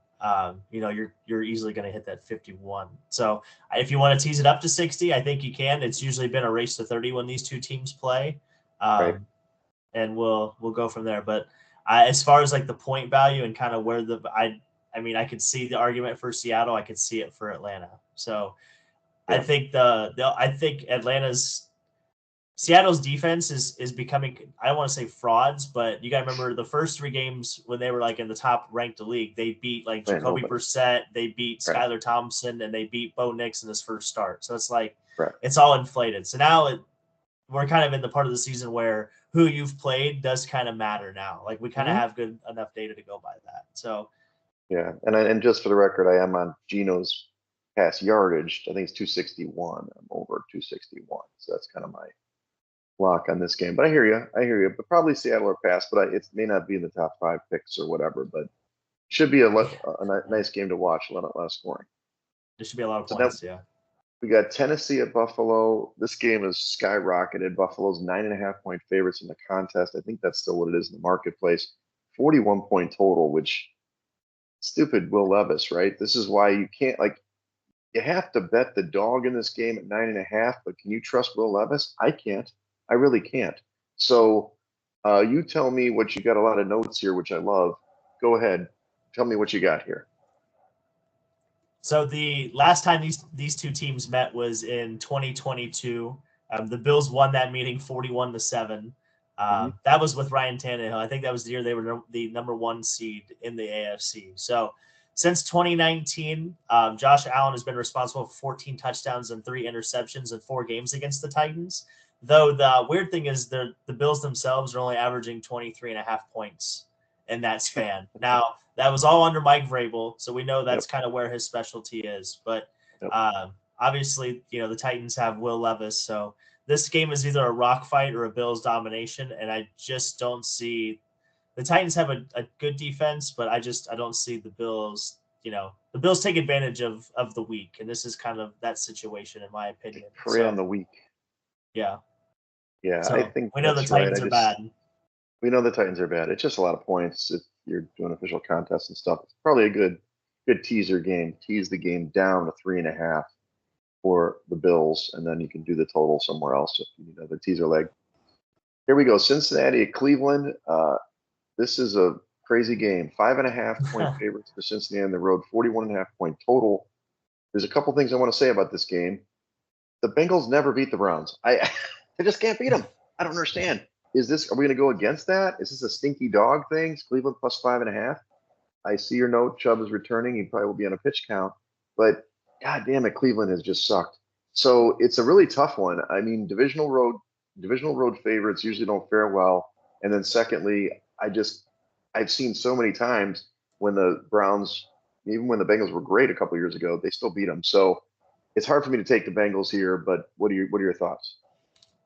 you're easily going to hit that 51. So if you want to tease it up to 60, I think you can. It's usually been a race to 30 when these two teams play, and we'll go from there. But as far as like the point value and kind of where I could see the argument for Seattle. I could see it for Atlanta. So I think Seattle's defense is becoming, I don't want to say frauds, but you got to remember the first 3 games when they were like in the top ranked league, they beat like Jacoby Brissett, they beat Skylar Thompson, and they beat Bo Nix in his first start. So it's like it's all inflated. So now we're kind of in the part of the season where who you've played does kind of matter now. Like we kind of have good enough data to go by that. So
yeah, and just for the record, I am on Geno's pass yardage. I think it's 261. I'm over 261, so that's kind of my lock on this game. But I hear you. But probably Seattle or pass. But it may not be in the top 5 picks or whatever. But should be a nice game to watch. A lot of scoring.
There should be a lot of points. Yeah.
We got Tennessee at Buffalo. This game is skyrocketed. Buffalo's 9.5-point favorites in the contest. I think that's still what it is in the marketplace. 41-point total, which stupid Will Levis, right? This is why you can't like you have to bet the dog in this game at 9.5, but can you trust Will Levis? I can't. I really can't. So you tell me what you got a lot of notes here, which I love. Go ahead. Tell me what you got here.
So the last time these two teams met was in 2022. The Bills won that meeting 41-7.
Hmm.
That was with Ryan Tannehill. I think that was the year they were the number one seed in the AFC. So since 2019, Josh Allen has been responsible for 14 touchdowns and 3 interceptions in 4 games against the Titans. Though the weird thing is the Bills themselves are only averaging 23.5 points in that span. Now, that was all under Mike Vrabel, so we know that's
Yep.
kind of where his specialty is. But
Yep.
obviously, the Titans have Will Levis, so this game is either a rock fight or a Bills domination, and I just don't see the Titans have a good defense, but I don't see the Bills. The Bills take advantage of the weak, and this is kind of that situation, in my opinion.
Prey on
So
the weak.
yeah,
Yeah, I
so
think
we know the
that's right.
Titans are bad.
We know the Titans are bad. It's just a lot of points if you're doing official contests and stuff. It's probably a good teaser game. Tease the game down to 3.5 for the Bills, and then you can do the total somewhere else if you need the teaser leg. Here we go. Cincinnati at Cleveland. This is a crazy game. 5.5 point favorites for Cincinnati on the road. 41.5 point total. There's a couple things I want to say about this game. The Bengals never beat the Browns. I just can't beat them. I don't understand. Are we going to go against that? Is this a stinky dog thing? Cleveland plus 5.5. I see your note. Chubb is returning. He probably will be on a pitch count, but God damn it, Cleveland has just sucked. So it's a really tough one. I mean, divisional road favorites usually don't fare well. And then secondly, I've seen so many times when the Browns, even when the Bengals were great a couple years ago, they still beat them. So it's hard for me to take the Bengals here. But what are your thoughts?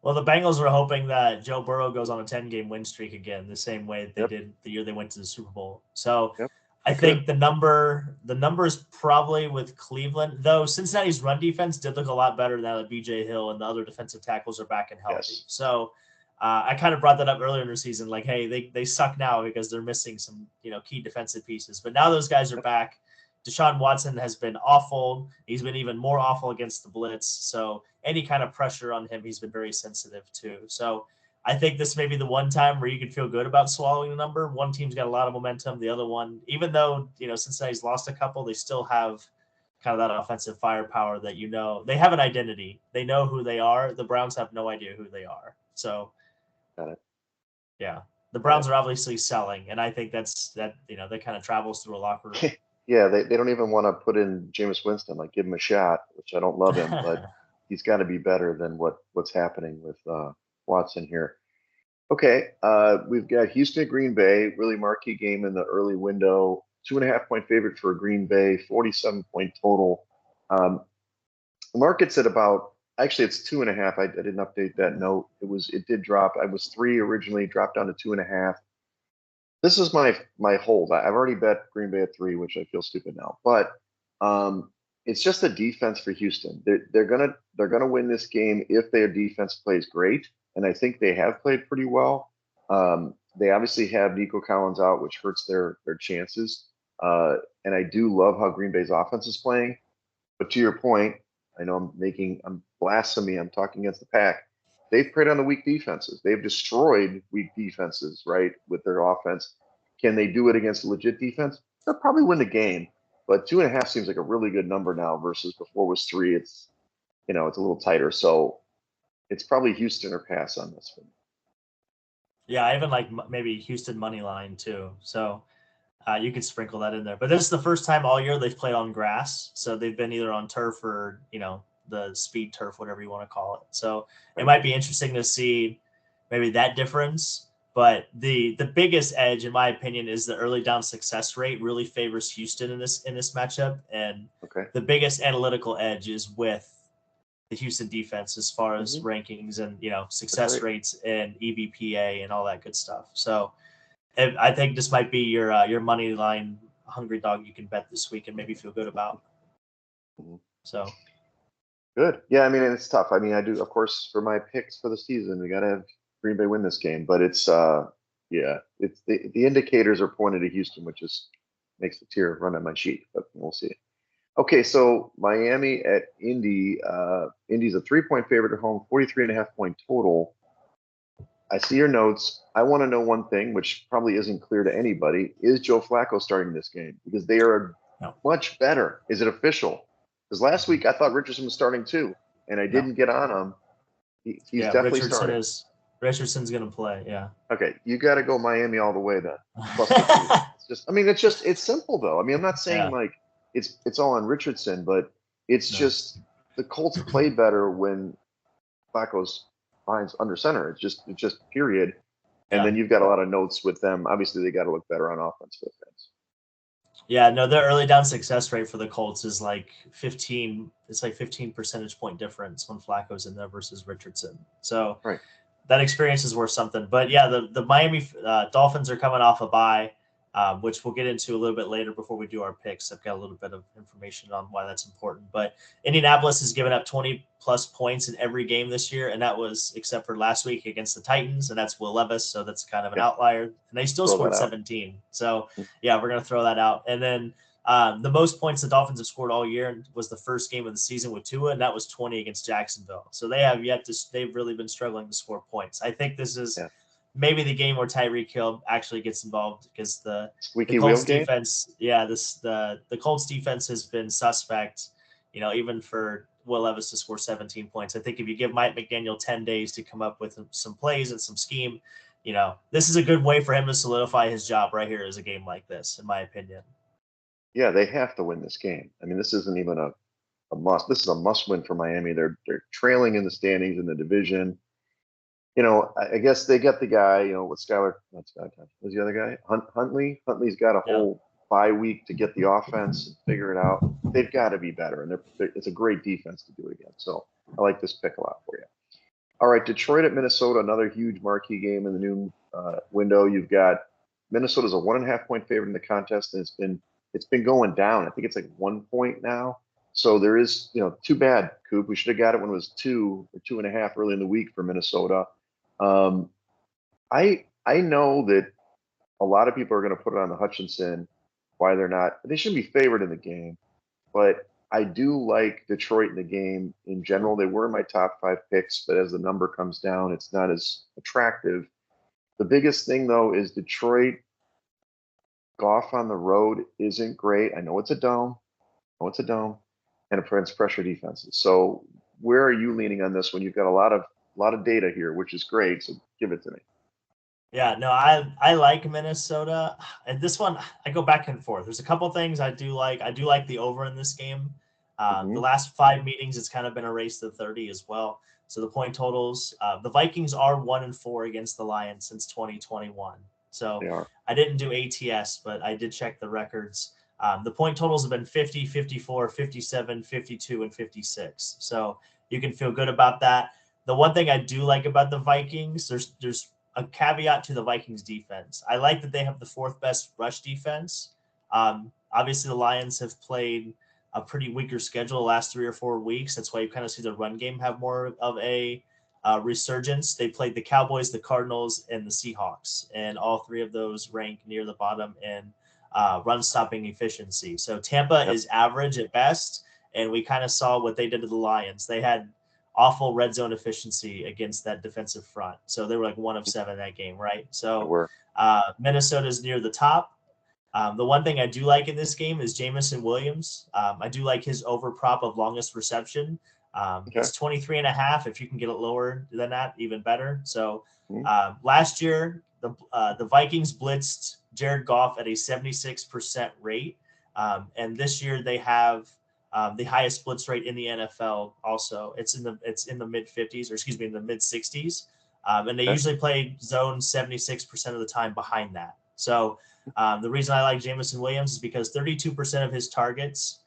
Well, the Bengals were hoping that Joe Burrow goes on a 10-game win streak again, the same way they
Yep.
did the year they went to the Super Bowl. So
Yep.
I think the number is probably with Cleveland, though Cincinnati's run defense did look a lot better now that BJ Hill and the other defensive tackles are back and healthy.
Yes.
So I kind of brought that up earlier in the season, like, hey, they suck now because they're missing some key defensive pieces, but now those guys are
Yep.
back. Deshaun Watson has been awful. He's been even more awful against the blitz. So any kind of pressure on him, he's been very sensitive to. So I think this may be the one time where you can feel good about swallowing the number. One team's got a lot of momentum. The other one, even though Cincinnati's lost a couple, they still have kind of that offensive firepower that they have an identity. They know who they are. The Browns have no idea who they are. So
Got it.
yeah, the
Got
Browns are obviously selling, and I think that kind of travels through a locker room.
it. Yeah, they don't even want to put in Jameis Winston, like give him a shot, which I don't love him, but he's got to be better than what's happening with Watson here. Okay, we've got Houston at Green Bay, really marquee game in the early window. 2.5 point favorite for Green Bay, 47 point total. The market's at about actually it's 2.5. I didn't update that note. It did drop. I was 3 originally, dropped down to 2.5. This is my hold. I've already bet Green Bay at 3, which I feel stupid now, but it's just a defense for Houston. They're gonna win this game if their defense plays great, and I think they have played pretty well. They obviously have Nico Collins out, which hurts their chances. And I do love how Green Bay's offense is playing. But to your point, I know I'm blasphemy. I'm talking against the pack. They've preyed on the weak defenses. They've destroyed weak defenses, right, with their offense. Can they do it against a legit defense? They'll probably win the game. But 2.5 seems like a really good number now versus before was 3. It's a little tighter. So it's probably Houston or pass on this one.
Yeah, I even like maybe Houston money line too. So you could sprinkle that in there. But this is the first time all year they've played on grass. So they've been either on turf or, the speed turf, whatever you want to call it. So it
Right.
might be interesting to see maybe that difference. But the biggest edge, in my opinion, is the early down success rate really favors Houston in this matchup. And
Okay.
the biggest analytical edge is with the Houston defense as far as
Mhm.
rankings and
That's
success
right.
rates and EVPA and all that good stuff. So I think this might be your money line hungry dog you can bet this week and maybe feel good about.
Mhm.
So
Good. Yeah, I mean, and it's tough. I mean, I do, of course, for my picks for the season, we got to have Green Bay win this game. But it's, yeah, it's the indicators are pointed to Houston, which is makes the tear run on my cheek, but we'll see. Okay, so Miami at Indy. Indy's a 3-point favorite at home, 43.5 point total. I see your notes. I want to know one thing, which probably isn't clear to anybody. Is Joe Flacco starting this game? Because they are
No.
much better. Is it official? Because last week I thought Richardson was starting too, and I didn't get on him. He's definitely starting.
Richardson's going to play. Yeah.
Okay, you got to go Miami all the way then. Plus the 3. It's just, I mean, it's simple though. I mean, I'm not saying like it's all on Richardson, but it's just the Colts play better when Flacco's behind under center. It's just period. And then you've got a lot of notes with them. Obviously, they got to look better on offense with fans.
Yeah, no, their early down success rate for the Colts is like 15. It's like 15 percentage point difference when Flacco's in there versus Richardson. So that experience is worth something. But yeah, the Miami Dolphins are coming off a bye, which we'll get into a little bit later before we do our picks. I've got a little bit of information on why that's important. But Indianapolis has given up 20 plus points in every game this year, and that was except for last week against the Titans, and that's Will Levis, so that's kind of an outlier. And they still scored 17. So yeah, we're gonna throw that out. And then the most points the Dolphins have scored all year was the first game of the season with Tua, and that was 20 against Jacksonville. So they've really been struggling to score points. I think this is maybe the game where Tyreek Hill actually gets involved because the Colts defense, the Colts defense has been suspect, even for Will Levis to score 17 points. I think if you give Mike McDaniel 10 days to come up with some plays and some scheme, this is a good way for him to solidify his job right here as a game like this, in my opinion.
Yeah, they have to win this game. I mean, this isn't even a must. This is a must win for Miami. They're trailing in the standings in the division. I guess they got the guy, with Skylar, not Skylar, who's the other guy? Huntley. Huntley's got a whole bye week to get the offense and figure it out. They've got to be better, and it's a great defense to do it against. So I like this pick a lot for you. All right, Detroit at Minnesota, another huge marquee game in the noon window. You've got Minnesota's a 1.5 point favorite in the contest, and it's been going down. I think it's like 1 point now. So there is, too bad, Coop. We should have got it when it was 2 or 2.5 early in the week for Minnesota. I know that a lot of people are going to put it on the Hutchinson. Why they shouldn't be favored in the game, but I do like Detroit in the game in general. They were my top 5 picks, but as the number comes down, it's not as attractive. The biggest thing though is Detroit. Goff on the road isn't great. I know it's a dome. And it prevents pressure defenses. So where are you leaning on this when you've got a lot of data here, which is great. So give it to me.
Yeah, no, I like Minnesota. And this one, I go back and forth. There's a couple things I do like. I do like the over in this game. The last 5 meetings, it's kind of been a race to 30 as well. So the point totals, the Vikings are 1-4 against the Lions since 2021. So I didn't do ATS, but I did check the records. The point totals have been 50, 54, 57, 52, and 56. So you can feel good about that. The one thing I do like about the Vikings, there's a caveat to the Vikings defense. I like that they have the 4th best rush defense. Obviously, the Lions have played a pretty weaker schedule the last 3 or 4 weeks. That's why you kind of see the run game have more of a resurgence. They played the Cowboys, the Cardinals, and the Seahawks, and all 3 of those rank near the bottom in run stopping efficiency. So Tampa is average at best, and we kind of saw what they did to the Lions. They had awful red zone efficiency against that defensive front. So they were like 1 of 7 that game, right? So Minnesota's near the top. The one thing I do like in this game is Jamison Williams. I do like his over prop of longest reception. It's 23.5. If you can get it lower than that, even better. So last year, the Vikings blitzed Jared Goff at a 76% rate. And this year they have the highest blitz rate in the NFL. Also, it's in the mid 50s, or excuse me, in the mid 60s. And they usually play zone 76% of the time behind that. So the reason I like Jamison Williams is because 32% of his targets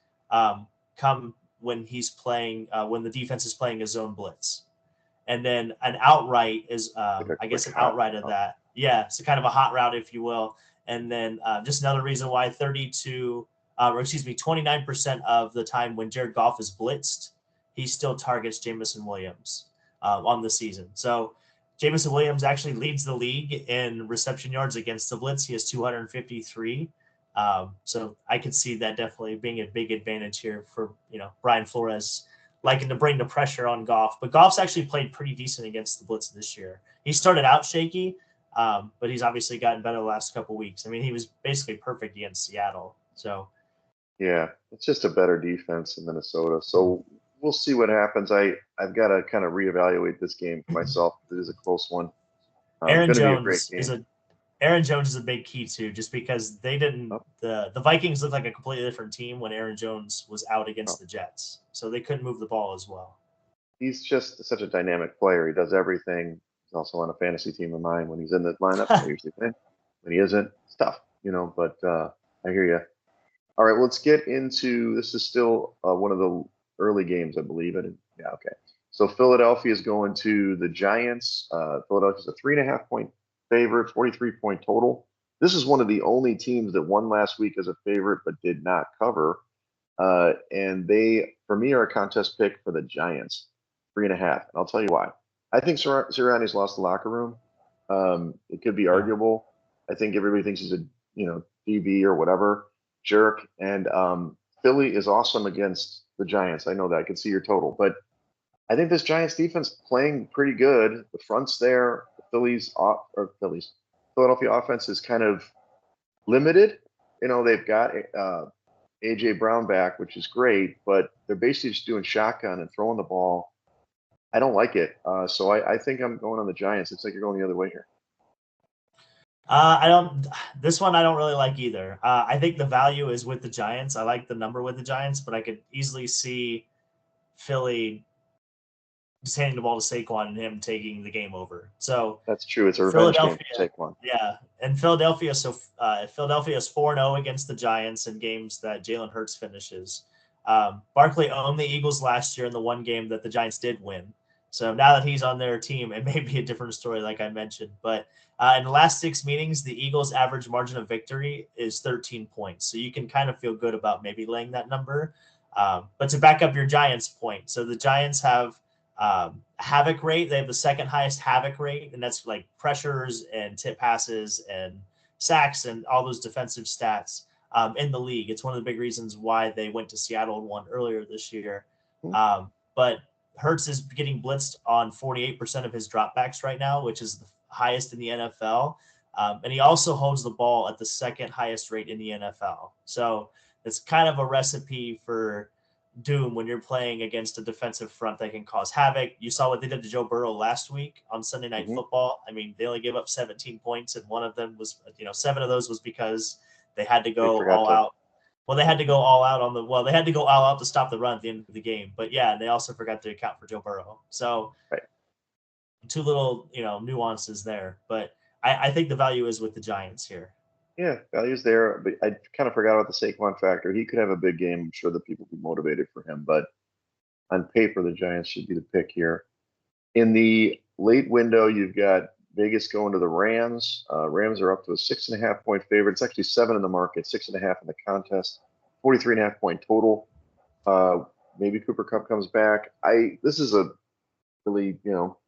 come when he's playing, when the defense is playing a zone blitz. And then an outright is, I guess, an outright of that. Yeah, so kind of a hot route, if you will. And then just another reason why 29% of the time when Jared Goff is blitzed, he still targets Jamison Williams on the season. So Jamison Williams actually leads the league in reception yards against the blitz. He has 253. So I could see that definitely being a big advantage here for, Brian Flores liking to bring the pressure on Goff. But Goff's actually played pretty decent against the blitz this year. He started out shaky, but he's obviously gotten better the last couple weeks. I mean, he was basically perfect against Seattle. So
Yeah, it's just a better defense in Minnesota. So we'll see what happens. I've got to kind of reevaluate this game for myself. It is a close one.
Aaron
Going to be a great
Jones is
game.
a Aaron Jones is a big key too, just because they didn't
Oh,
the Vikings looked like a completely different team when Aaron Jones was out
oh.
against the Jets, so they couldn't move the ball as well.
He's just such a dynamic player. He does everything. He's also on a fantasy team of mine. When he's in the lineup, I usually win. When he isn't, it's tough, but I hear you. All right, well, let's get into this. Is still one of the early games, I believe. Yeah, okay. So Philadelphia is going to the Giants. Philadelphia's a 3.5 point favorite, 43-point total. This is one of the only teams that won last week as a favorite but did not cover. And they, for me, are a contest pick for the Giants, 3.5. And I'll tell you why. I think Sirianni's lost the locker room. It could be
Yeah.
arguable. I think everybody thinks he's a DB or whatever jerk. And Philly is awesome against the Giants. I know that. I can see your total, but I think this Giants defense playing pretty good. The front's there. The Philadelphia offense is kind of limited. They've got AJ Brown back, which is great, but they're basically just doing shotgun and throwing the ball. I don't like it. So I think I'm going on the Giants. It's like you're going the other way here.
I don't. This one I don't really like either. I think the value is with the Giants. I like the number with the Giants, but I could easily see Philly just handing the ball to Saquon and him taking the game over. So
That's true. It's a revenge game
Philadelphia,
for Saquon.
yeah, and Philadelphia. So Philadelphia is 4-0 against the Giants in games that Jalen Hurts finishes. Barkley owned the Eagles last year in the one game that the Giants did win. So now that he's on their team, it may be a different story, like I mentioned. But in the last 6 meetings, the Eagles' average margin of victory is 13 points. So you can kind of feel good about maybe laying that number. But to back up your Giants point, so the Giants have havoc rate. They have the second highest havoc rate, and that's like pressures and tip passes and sacks and all those defensive stats in the league. It's one of the big reasons why they went to Seattle and won earlier this year. But Hurts is getting blitzed on 48% of his dropbacks right now, which is the highest in the NFL. And he also holds the ball at the second highest rate in the NFL. So it's kind of a recipe for doom when you're playing against a defensive front that can cause havoc. You saw what they did to Joe Burrow last week on Sunday Night Football. I mean, they only gave up 17 points, and one of them was, 7 of those was because they had to go all out. Well, they had to go all out they had to go all out to stop the run at the end of the game. But yeah, they also forgot to account for Joe Burrow. So two little, nuances there. But I think the value is with the Giants here.
Yeah, value's there, but I kind of forgot about the Saquon factor. He could have a big game. I'm sure the people will be motivated for him, but on paper, the Giants should be the pick here. In the late window, you've got Vegas going to the Rams. Rams are up to a 6.5 point favorite. It's actually 7 in the market, 6.5 in the contest, 43.5 point total. Maybe Cooper Kupp comes back. This is a really,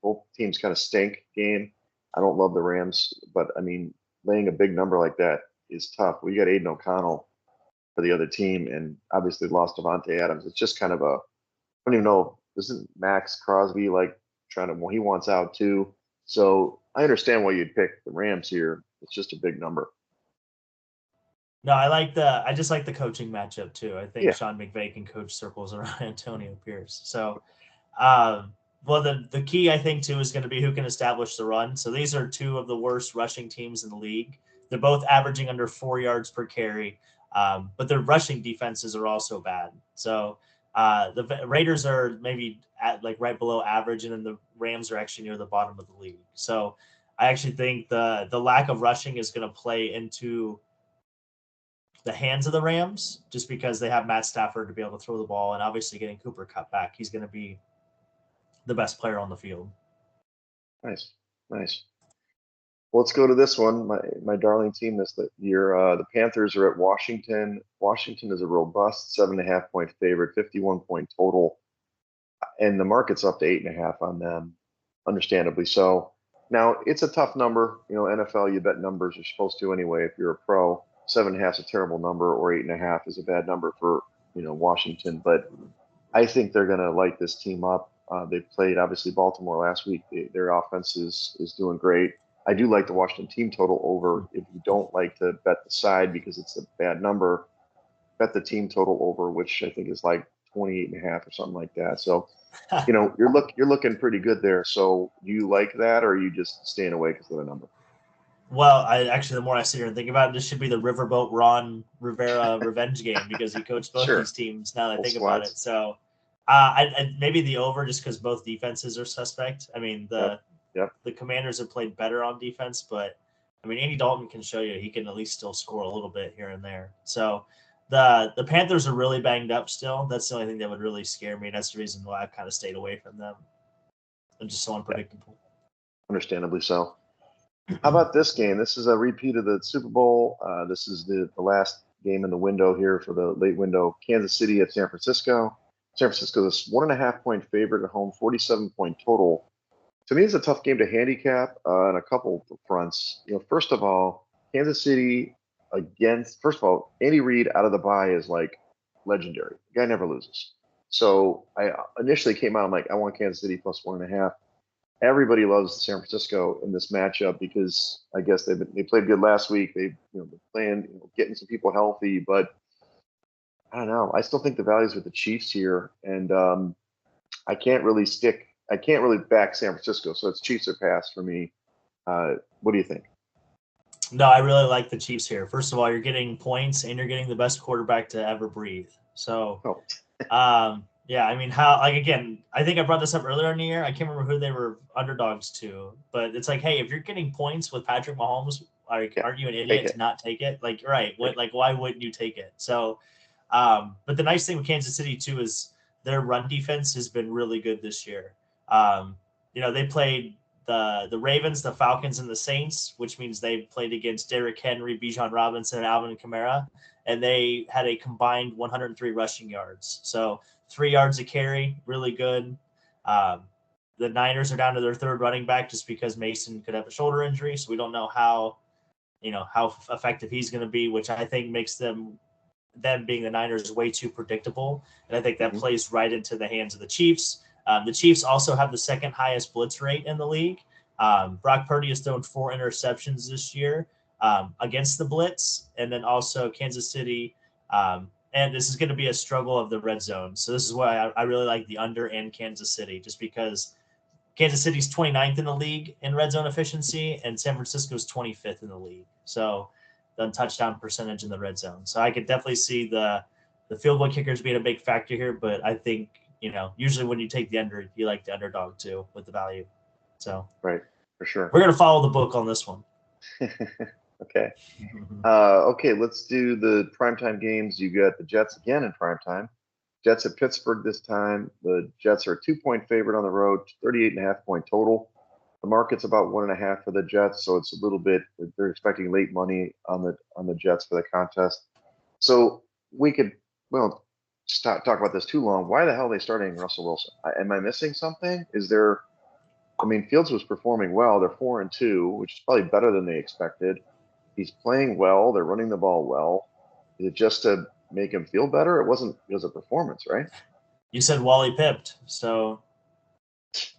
both teams kind of stink game. I don't love the Rams, but I mean, laying a big number like that is tough. We got Aiden O'Connell for the other team, and obviously lost Devontae Adams. It's just kind of I don't even know. Isn't Max Crosby like trying to? Well, he wants out too. So I understand why you'd pick the Rams here. It's just a big number.
No, I just like the coaching matchup too. I think
Yeah.
Sean McVay can coach circles around Antonio Pierce. So, well, the key I think too is going to be who can establish the run. So these are two of the worst rushing teams in the league. They're both averaging under 4 yards per carry, but their rushing defenses are also bad. So the Raiders are maybe at like right below average, and then the Rams are actually near the bottom of the league. So I actually think the lack of rushing is going to play into the hands of the Rams, just because they have Matt Stafford to be able to throw the ball, and obviously getting Cooper Kupp back, he's going to be the best player on the field.
Nice. Well, let's go to this one. My darling team this year. The Panthers are at Washington. Washington is a robust 7.5 point favorite, 51 point total, and the market's up to 8.5 on them, understandably so. Now it's a tough number. NFL, you bet numbers. You're supposed to anyway if you're a pro. 7.5 is a terrible number, or 8.5 is a bad number for Washington. But I think they're going to light this team up. They played obviously Baltimore last week. Their offense is doing great. I do like the Washington team total over. If you don't like to bet the side because it's a bad number, bet the team total over, which I think is like 28.5 or something like that. So, you're looking pretty good there. So, do you like that, or are you just staying away because of the number?
Well, the more I sit here and think about it, this should be the Riverboat Ron Rivera revenge game because he coached both
Sure.
these teams. Now that I
Both
think about it,
squads.
so I maybe the over just because both defenses are suspect. I mean
Yep.
the Commanders have played better on defense, but I mean Andy Dalton can show you he can at least still score a little bit here and there. So the Panthers are really banged up still. That's the only thing that would really scare me. That's the reason why I've kind of stayed away from them. They're just so unpredictable.
Understandably so. How about this game? This is a repeat of the Super Bowl. This is the last game in the window here for the late window. Kansas City at San Francisco. San Francisco is 1.5-point favorite at home, 47-point total. To me, it's a tough game to handicap on a couple of fronts. First of all, Kansas City first of all, Andy Reid out of the bye is like legendary. The guy never loses. So I initially came out, I'm like, I want Kansas City plus 1.5. Everybody loves San Francisco in this matchup because I guess they played good last week. They've been playing, getting some people healthy, but I don't know. I still think the value's with the Chiefs here, and I can't really back San Francisco. So it's Chiefs or pass for me. What do you think?
No, I really like the Chiefs here. First of all, you're getting points and you're getting the best quarterback to ever breathe. So,
Oh,
yeah, I mean, again, I think I brought this up earlier in the year. I can't remember who they were underdogs to, but it's like, hey, if you're getting points with Patrick Mahomes,
yeah,
aren't you an
take
idiot
it.
to not take it? Like, right. Why wouldn't you take it? So, but the nice thing with Kansas City too is their run defense has been really good this year. They played the Ravens, the Falcons, and the Saints, which means they played against Derrick Henry, Bijan Robinson, and Alvin Kamara, and they had a combined 103 rushing yards. So 3 yards a carry, really good. The Niners are down to their third running back just because Mason could have a shoulder injury, so we don't know how effective he's going to be, which I think makes them being the Niners way too predictable. And I think that plays right into the hands of the Chiefs. The Chiefs also have the second highest blitz rate in the league. Brock Purdy has thrown 4 interceptions this year against the blitz. And then also Kansas City. And this is going to be a struggle of the red zone. So this is why I really like the under and Kansas City, just because Kansas City's 29th in the league in red zone efficiency, and San Francisco's 25th in the league. So the touchdown percentage in the red zone. So I could definitely see the field goal kickers being a big factor here, but I think, usually when you take the under, you like the underdog too with the value. So
Right, for sure.
we're going to follow the book on this one.
Okay. Okay, let's do the primetime games. You got the Jets again in primetime. Jets at Pittsburgh this time. The Jets are a 2-point favorite on the road, 38.5-point total. The market's about 1.5 for the Jets, so it's a little bit. They're expecting late money on the Jets for the contest. So we could talk about this too long. Why the hell are they starting Russell Wilson? Am I missing something? Fields was performing well. They're 4-2, which is probably better than they expected. He's playing well. They're running the ball well. Is it just to make him feel better? It wasn't because of performance, right?
You said Wally pipped, so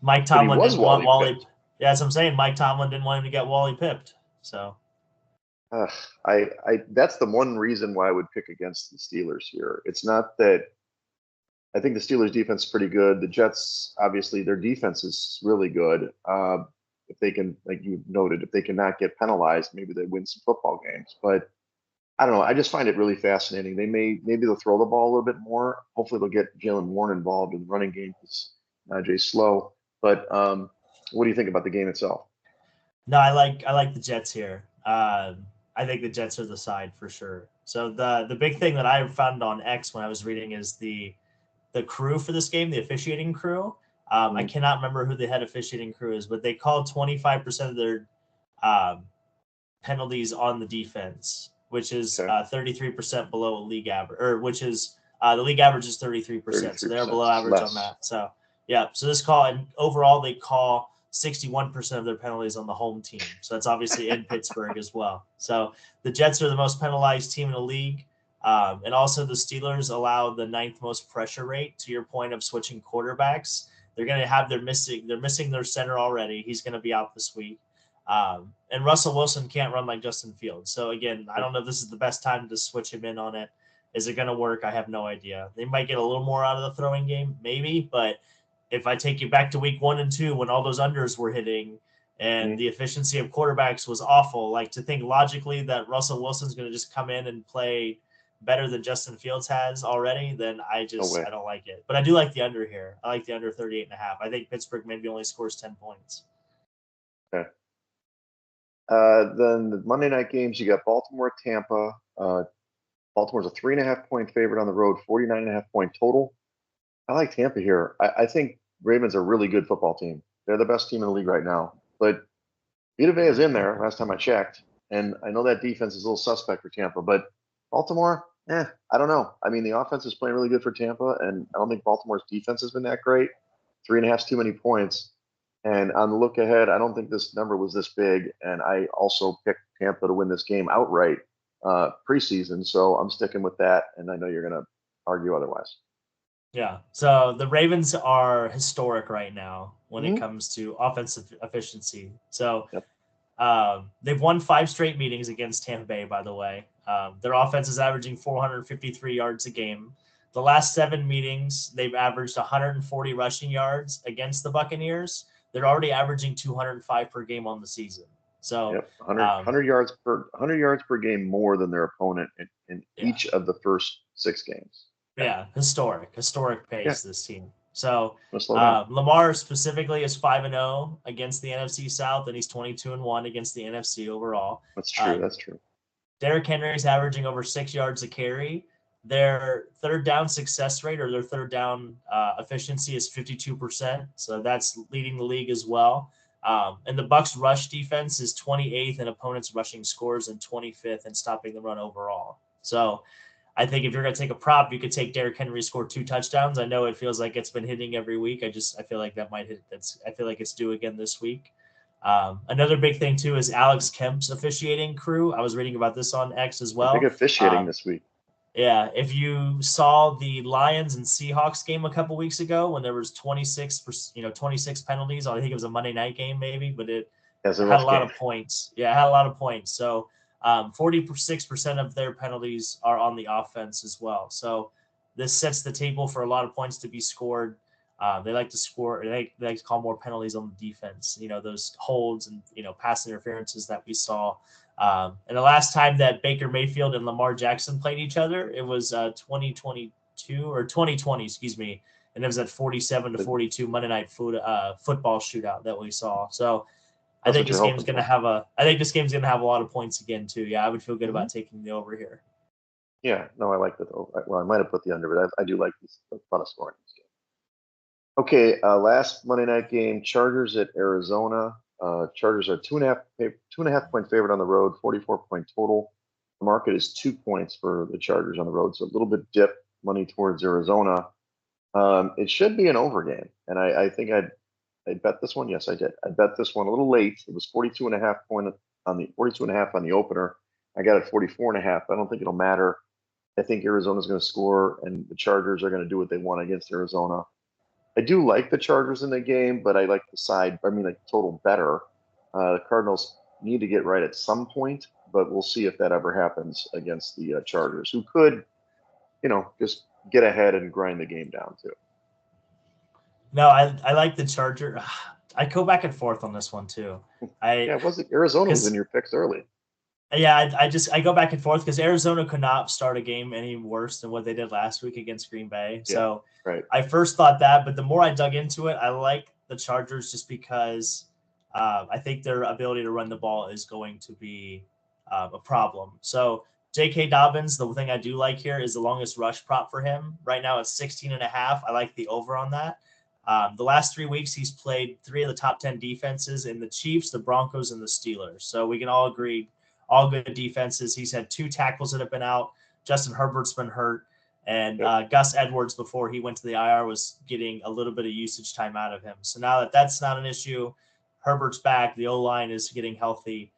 Mike
But he
Tomlin
was
didn't want Wally.
pipped.
Yeah, that's what I'm saying. Mike Tomlin didn't want him to get Wally pipped. So
that's the one reason why I would pick against the Steelers here. It's not that I think the Steelers defense is pretty good. The Jets, obviously, their defense is really good. If they can, like you noted, if they cannot get penalized, maybe they win some football games. But I don't know. I just find it really fascinating. Maybe they'll throw the ball a little bit more. Hopefully, they'll get Jalen Warren involved in the running game because Najee slow. But what do you think about the game itself?
No, I like the Jets here. I think the Jets are the side for sure. So the big thing that I found on X when I was reading is the crew for this game, the officiating crew. I cannot remember who the head officiating crew is, but they called 25% of their penalties on the defense, which is 33% below league average, or which is the league average is 33%. So they're below average on that. So yeah. So this call, and overall they call 61% of their penalties on the home team. So that's obviously in Pittsburgh as well. So the Jets are the most penalized team in the league. And also the Steelers allow the 9th most pressure rate. To your point of switching quarterbacks, they're going to have they're missing their center already. He's going to be out this week. And Russell Wilson can't run like Justin Fields. So again, I don't know if this is the best time to switch him in on it. Is it going to work? I have no idea. They might get a little more out of the throwing game, maybe. But if I take you back to week 1 and 2 when all those unders were hitting and the efficiency of quarterbacks was awful, like to think logically that Russell Wilson's going to just come in and play better than Justin Fields has already, then I don't like it. But I do like the under here. I like the under 38.5. I think Pittsburgh maybe only scores 10 points.
Okay. Then the Monday night games, you got Baltimore, Tampa. Baltimore's a 3.5-point favorite on the road, 49.5-point total. I like Tampa here. I think Ravens are a really good football team. They're the best team in the league right now. But Vita Vea is in there last time I checked. And I know that defense is a little suspect for Tampa. But Baltimore, I don't know. I mean, the offense is playing really good for Tampa. And I don't think Baltimore's defense has been that great. 3.5 is too many points. And on the look ahead, I don't think this number was this big. And I also picked Tampa to win this game outright preseason. So I'm sticking with that. And I know you're going to argue otherwise.
Yeah. So the Ravens are historic right now when it comes to offensive efficiency. So they've won 5 straight meetings against Tampa Bay, by the way. Their offense is averaging 453 yards a game. The last 7 meetings, they've averaged 140 rushing yards against the Buccaneers. They're already averaging 205 per game on the season. So
100 yards per game more than their opponent in each of the first 6 games.
Yeah, historic pace this team. So Lamar specifically is 5-0 against the NFC South, and he's 22-1 against the NFC overall.
That's true. That's true.
Derrick Henry is averaging over 6 yards a carry. Their third down success rate or their third down efficiency is 52%. So that's leading the league as well. And the Bucs rush defense is 28th in opponents' rushing scores and 25th in stopping the run overall. So I think if you're going to take a prop, you could take Derrick Henry score 2 touchdowns. I know it feels like it's been hitting every week. I feel like that might hit. I feel like it's due again this week. Another big thing too is Alex Kemp's officiating crew. I was reading about this on X as well.
Big officiating this week.
Yeah, if you saw the Lions and Seahawks game a couple weeks ago when there was 26 penalties, I think it was a Monday night game maybe, but it had a lot of points. Yeah, it had a lot of points. So 46% of their penalties are on the offense as well. So this sets the table for a lot of points to be scored. They like to score. They like to call more penalties on the defense. Those holds and pass interferences that we saw. And the last time that Baker Mayfield and Lamar Jackson played each other, it was 2020, excuse me, and it was that 47-42 Monday Night football shootout that we saw. So I think this game's going to have a lot of points again too. Yeah, I would feel good about taking the over here.
Yeah, no, I like that. Well, I might have put the under, but I do like this. A lot of scoring in this game. Okay, last Monday night game, Chargers at Arizona. Chargers are 2.5 point favorite on the road, 44-point total. The market is 2 points for the Chargers on the road, so a little bit dip money towards Arizona. It should be an over game, and I think I bet this one. Yes, I did. I bet this one a little late. It was 42.5 on the opener. I got it 44.5. I don't think it'll matter. I think Arizona's going to score, and the Chargers are going to do what they want against Arizona. I do like the Chargers in the game, but I like the total better. The Cardinals need to get right at some point, but we'll see if that ever happens against the Chargers, who could, just get ahead and grind the game down too.
No, I like the Charger. I go back and forth on this one too.
Arizona was in your picks early.
Yeah, I go back and forth because Arizona could not start a game any worse than what they did last week against Green Bay. So
right.
I first thought that, but the more I dug into it, I like the Chargers just because I think their ability to run the ball is going to be a problem. So J.K. Dobbins, the thing I do like here is the longest rush prop for him. Right now it's 16.5. I like the over on that. The last 3 weeks, he's played 3 of the top 10 defenses in the Chiefs, the Broncos, and the Steelers. So we can all agree, all good defenses. He's had 2 tackles that have been out. Justin Herbert's been hurt. And Gus Edwards, before he went to the IR, was getting a little bit of usage time out of him. So now that that's not an issue, Herbert's back. The O-line is getting healthy.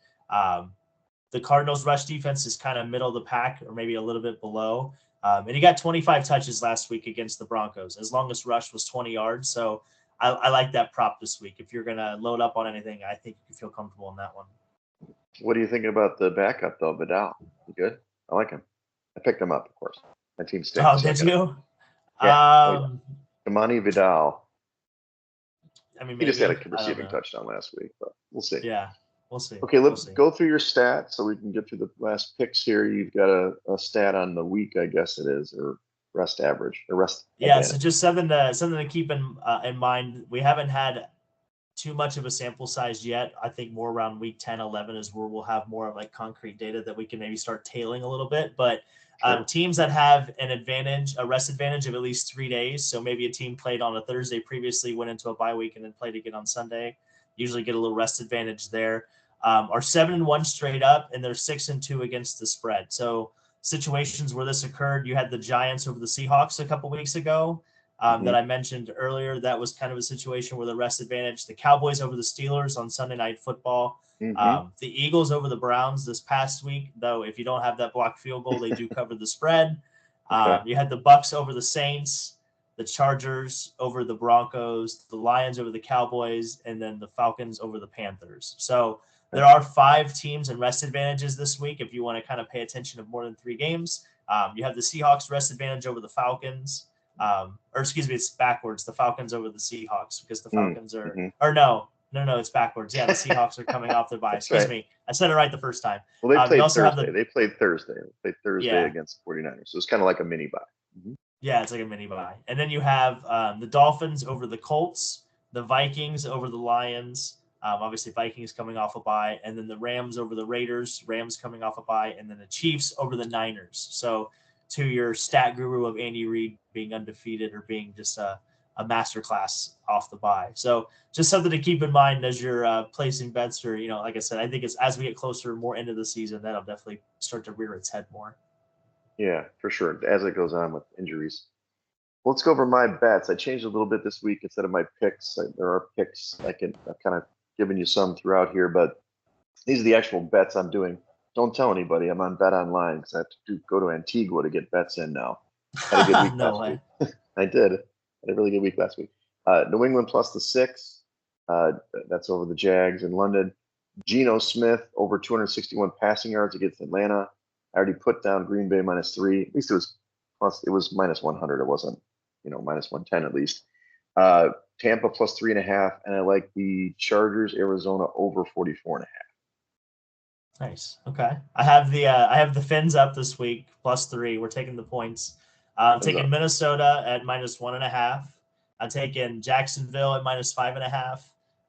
The Cardinals' rush defense is kind of middle of the pack or maybe a little bit below. And he got 25 touches last week against the Broncos. His longest rush was 20 yards. So I like that prop this week. If you're going to load up on anything, I think you can feel comfortable in that one.
What are you thinking about the backup, though, Vidal? You good? I like him. I picked him up, of course. My team stinks.
Oh, did you?
Yeah. Kamani Vidal.
I mean,
he just had a
maybe.
receiving touchdown last week, but we'll see.
Yeah, we'll see.
Okay, let's go through your stats so we can get through the last picks here. You've got a stat on the week, I guess it is, or rest average, or rest.
Yeah,
advantage.
so just something to keep in mind. We haven't had too much of a sample size yet. I think more around week 10, 11 is where we'll have more of like concrete data that we can maybe start tailing a little bit. But teams that have an advantage, a rest advantage of at least 3 days. So maybe a team played on a Thursday previously, went into a bye week, and then played again on Sunday. Usually get a little rest advantage there. Are 7-1 straight up, and they're 6-2 against the spread. So situations where this occurred, you had the Giants over the Seahawks a couple weeks ago. That I mentioned earlier. That was kind of a situation where the rest advantage. The Cowboys over the Steelers on Sunday Night Football. The Eagles over the Browns this past week, though if you don't have that blocked field goal, they do cover the spread. You had the Bucks over the Saints, the Chargers over the Broncos, the Lions over the Cowboys, and then the Falcons over the Panthers. So there are 5 teams and rest advantages this week if you want to kind of pay attention of more than 3 games. You have the Seahawks rest advantage over the Falcons. Or excuse me, it's backwards. The Falcons over the Seahawks because the Falcons are, or no, it's backwards. Yeah, the Seahawks are coming off their bye. Excuse me. I said it right the first time.
Well, they played Thursday. They played Thursday against 49ers. So it's kind of like a mini bye.
Yeah, it's like a mini bye. And then you have the Dolphins over the Colts, the Vikings over the Lions. Obviously, Vikings coming off a bye, and then the Rams over the Raiders, Rams coming off a bye, and then the Chiefs over the Niners. So to your stat guru of Andy Reid being undefeated or being just a masterclass off the bye. So just something to keep in mind as you're placing bets or, like I said, I think it's as we get closer more into the season, that'll definitely start to rear its head more.
Yeah, for sure. As it goes on with injuries. Let's go over my bets. I changed a little bit this week instead of my picks. There are picks I've kind of given you some throughout here, but these are the actual bets I'm doing. Don't tell anybody. I'm on Bet Online because I have to go to Antigua to get bets in now. Had a good week last week. I did. Had a really good week last week. New England plus the 6. That's over the Jags in London. Geno Smith over 261 passing yards against Atlanta. I already put down Green Bay minus 3. At least it was minus 100. It wasn't, minus 110 at least. Tampa plus 3.5, and I like the Chargers Arizona over 44.5.
Nice. Okay. I have the Fins up this week plus 3. We're taking the points. I'm taking Minnesota at minus 1.5. I'm taking Jacksonville at minus 5.5.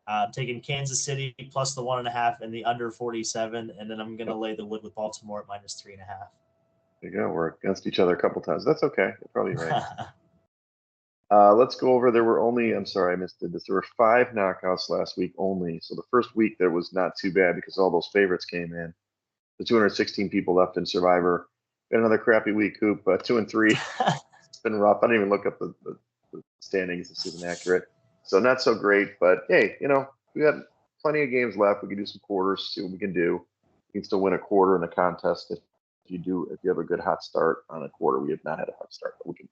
I'm taking Kansas City plus the 1.5 and the under 47, and then I'm going to lay the wood with Baltimore at minus 3.5.
There you go. We're against each other a couple times. That's okay. You're probably right. Let's go over. There were only, I'm sorry, I missed this. There were 5 knockouts last week only. So the first week there was not too bad because all those favorites came in. The 216 people left in Survivor. Got another crappy week, Coop. 2-3. It's been rough. I didn't even look up the standings. This isn't accurate. So not so great. But hey, we got plenty of games left. We can do some quarters, see what we can do. You can still win a quarter in the contest if you have a good hot start on a quarter. We have not had a hot start, but we can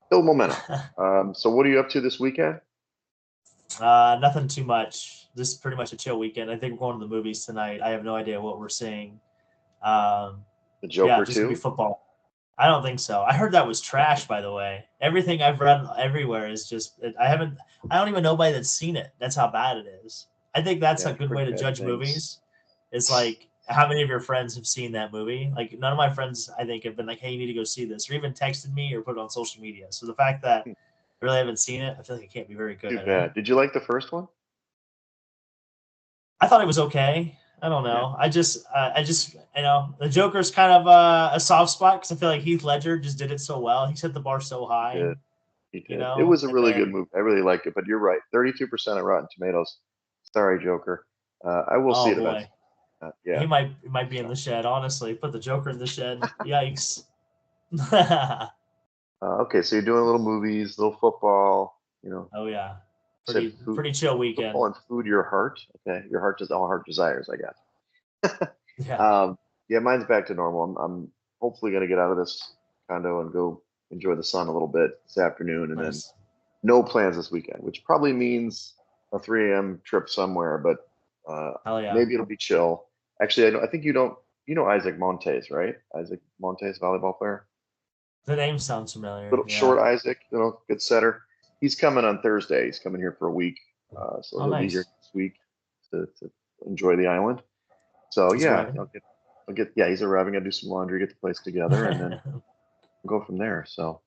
build momentum. So what are you up to this weekend?
Nothing too much. This is pretty much a chill weekend. I think we're going to the movies tonight. I have no idea what we're seeing.
The Joker
just gonna be football. I don't think so. I heard that was trash, by the way. Everything I've read everywhere is just I don't even know anybody that's seen it. That's how bad it is. I think that's a good way to judge movies. It's like how many of your friends have seen that movie? Like none of my friends, I think, have been like, "Hey, you need to go see this," or even texted me or put it on social media. So the fact that I really haven't seen it, I feel like it can't be very good.
Too bad. Did you like the first one?
I thought it was okay. I don't know. Yeah. I just, the Joker's kind of a soft spot because I feel like Heath Ledger just did it so well. He set the bar so high.
He did. It was a really good movie. I really liked it. But you're right. 32% on Rotten Tomatoes. Sorry, Joker. I will see it eventually.
Yeah. He might be in the shed. Honestly, put the Joker in the shed. Yikes.
Okay, so you're doing little movies, little football.
Oh yeah.
Said food,
pretty chill weekend.
football and food your heart. Okay, your heart all heart desires, I guess.
Yeah,
Yeah, mine's back to normal. I'm hopefully gonna get out of this condo and go enjoy the sun a little bit this afternoon, and then
nice.
no plans this weekend, which probably means a 3 a.m. trip somewhere, but
Hell yeah.
maybe it'll be chill. Actually, I think you don't. You know Isaac Montes, right? Isaac Montes, volleyball player.
The name sounds familiar.
Little
Yeah.
short Isaac, good setter. He's coming on Thursday. He's coming here for a week, so
Oh,
he'll be here
nice.
next week to enjoy the island. So
He's
yeah,
arriving.
I'll get. Yeah, he's arriving. I do some laundry, get the place together, and then we'll go from there. So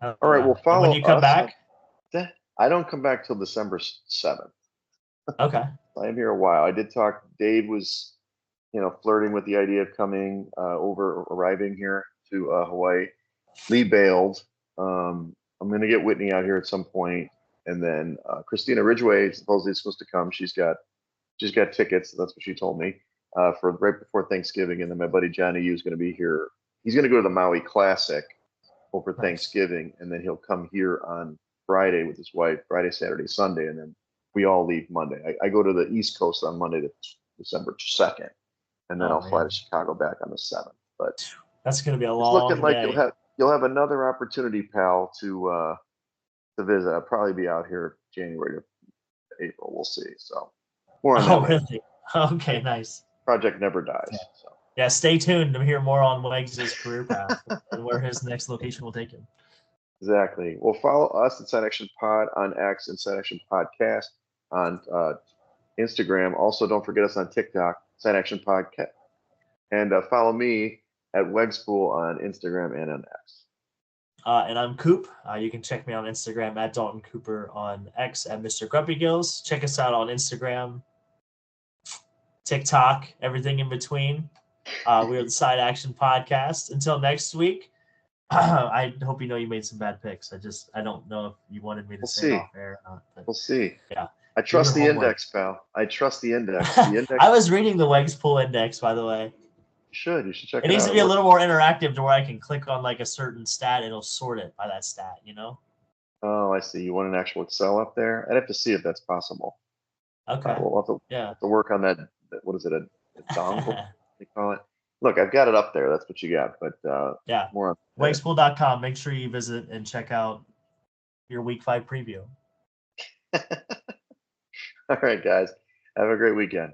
Hell
all right,
yeah.
well,
And when
follow
you come
us.
back,
I don't come back till December 7th.
okay.
I am here a while. I did talk. Dave was, flirting with the idea of coming arriving here to Hawaii. Lee bailed. I'm going to get Whitney out here at some point, and then Christina Ridgway supposedly is supposed to come. She's got tickets. That's what she told me for right before Thanksgiving, and then my buddy Johnny U is going to be here. He's going to go to the Maui Classic over
Nice.
Thanksgiving, and then he'll come here on Friday with his wife, Friday, Saturday, Sunday, and then we all leave Monday. I go to the East Coast on Monday, December 2nd, and then
Oh,
I'll fly
man.
to Chicago back on the 7th. But
That's going to be a
it's looking
long
like
day.
you'll have another opportunity, pal, to visit. I'll probably be out here January to April. We'll see. So more on that
Oh,
later.
really? Okay, nice.
Project never dies.
Yeah.
So
Yeah, stay tuned to hear more on Wegs' career path and where his next location will take him.
exactly. Well, follow us at Side Action Pod on X and Side Action Podcast on Instagram. Also, don't forget us on TikTok, Side Action Podcast, and follow me at Wegspool on Instagram and on X.
And I'm Coop. You can check me on Instagram at Dalton Cooper, on X at Mr. Grumpy Gills. Check us out on Instagram, TikTok, everything in between. We are the Side Action Podcast. Until next week, I hope you know you made some bad picks. I don't know if you wanted me to say it off air or not. But
We'll see.
yeah.
I trust the index, pal. I trust the index. The index.
I was reading the Wegs Pool Index, by the way.
You should check
It
it
needs
out.
to be a little more interactive to where I can click on like a certain stat. It'll sort it by that stat,
Oh, I see. You want an actual Excel up there? I'd have to see if that's possible.
Okay.
We'll have
Yeah.
to work on that. What is it? A dongle? They call it. Look, I've got it up there. That's what you got. But
yeah.
more on
Wegspool.com. Make sure you visit and check out your Week 5 preview.
All right, guys. Have a great weekend.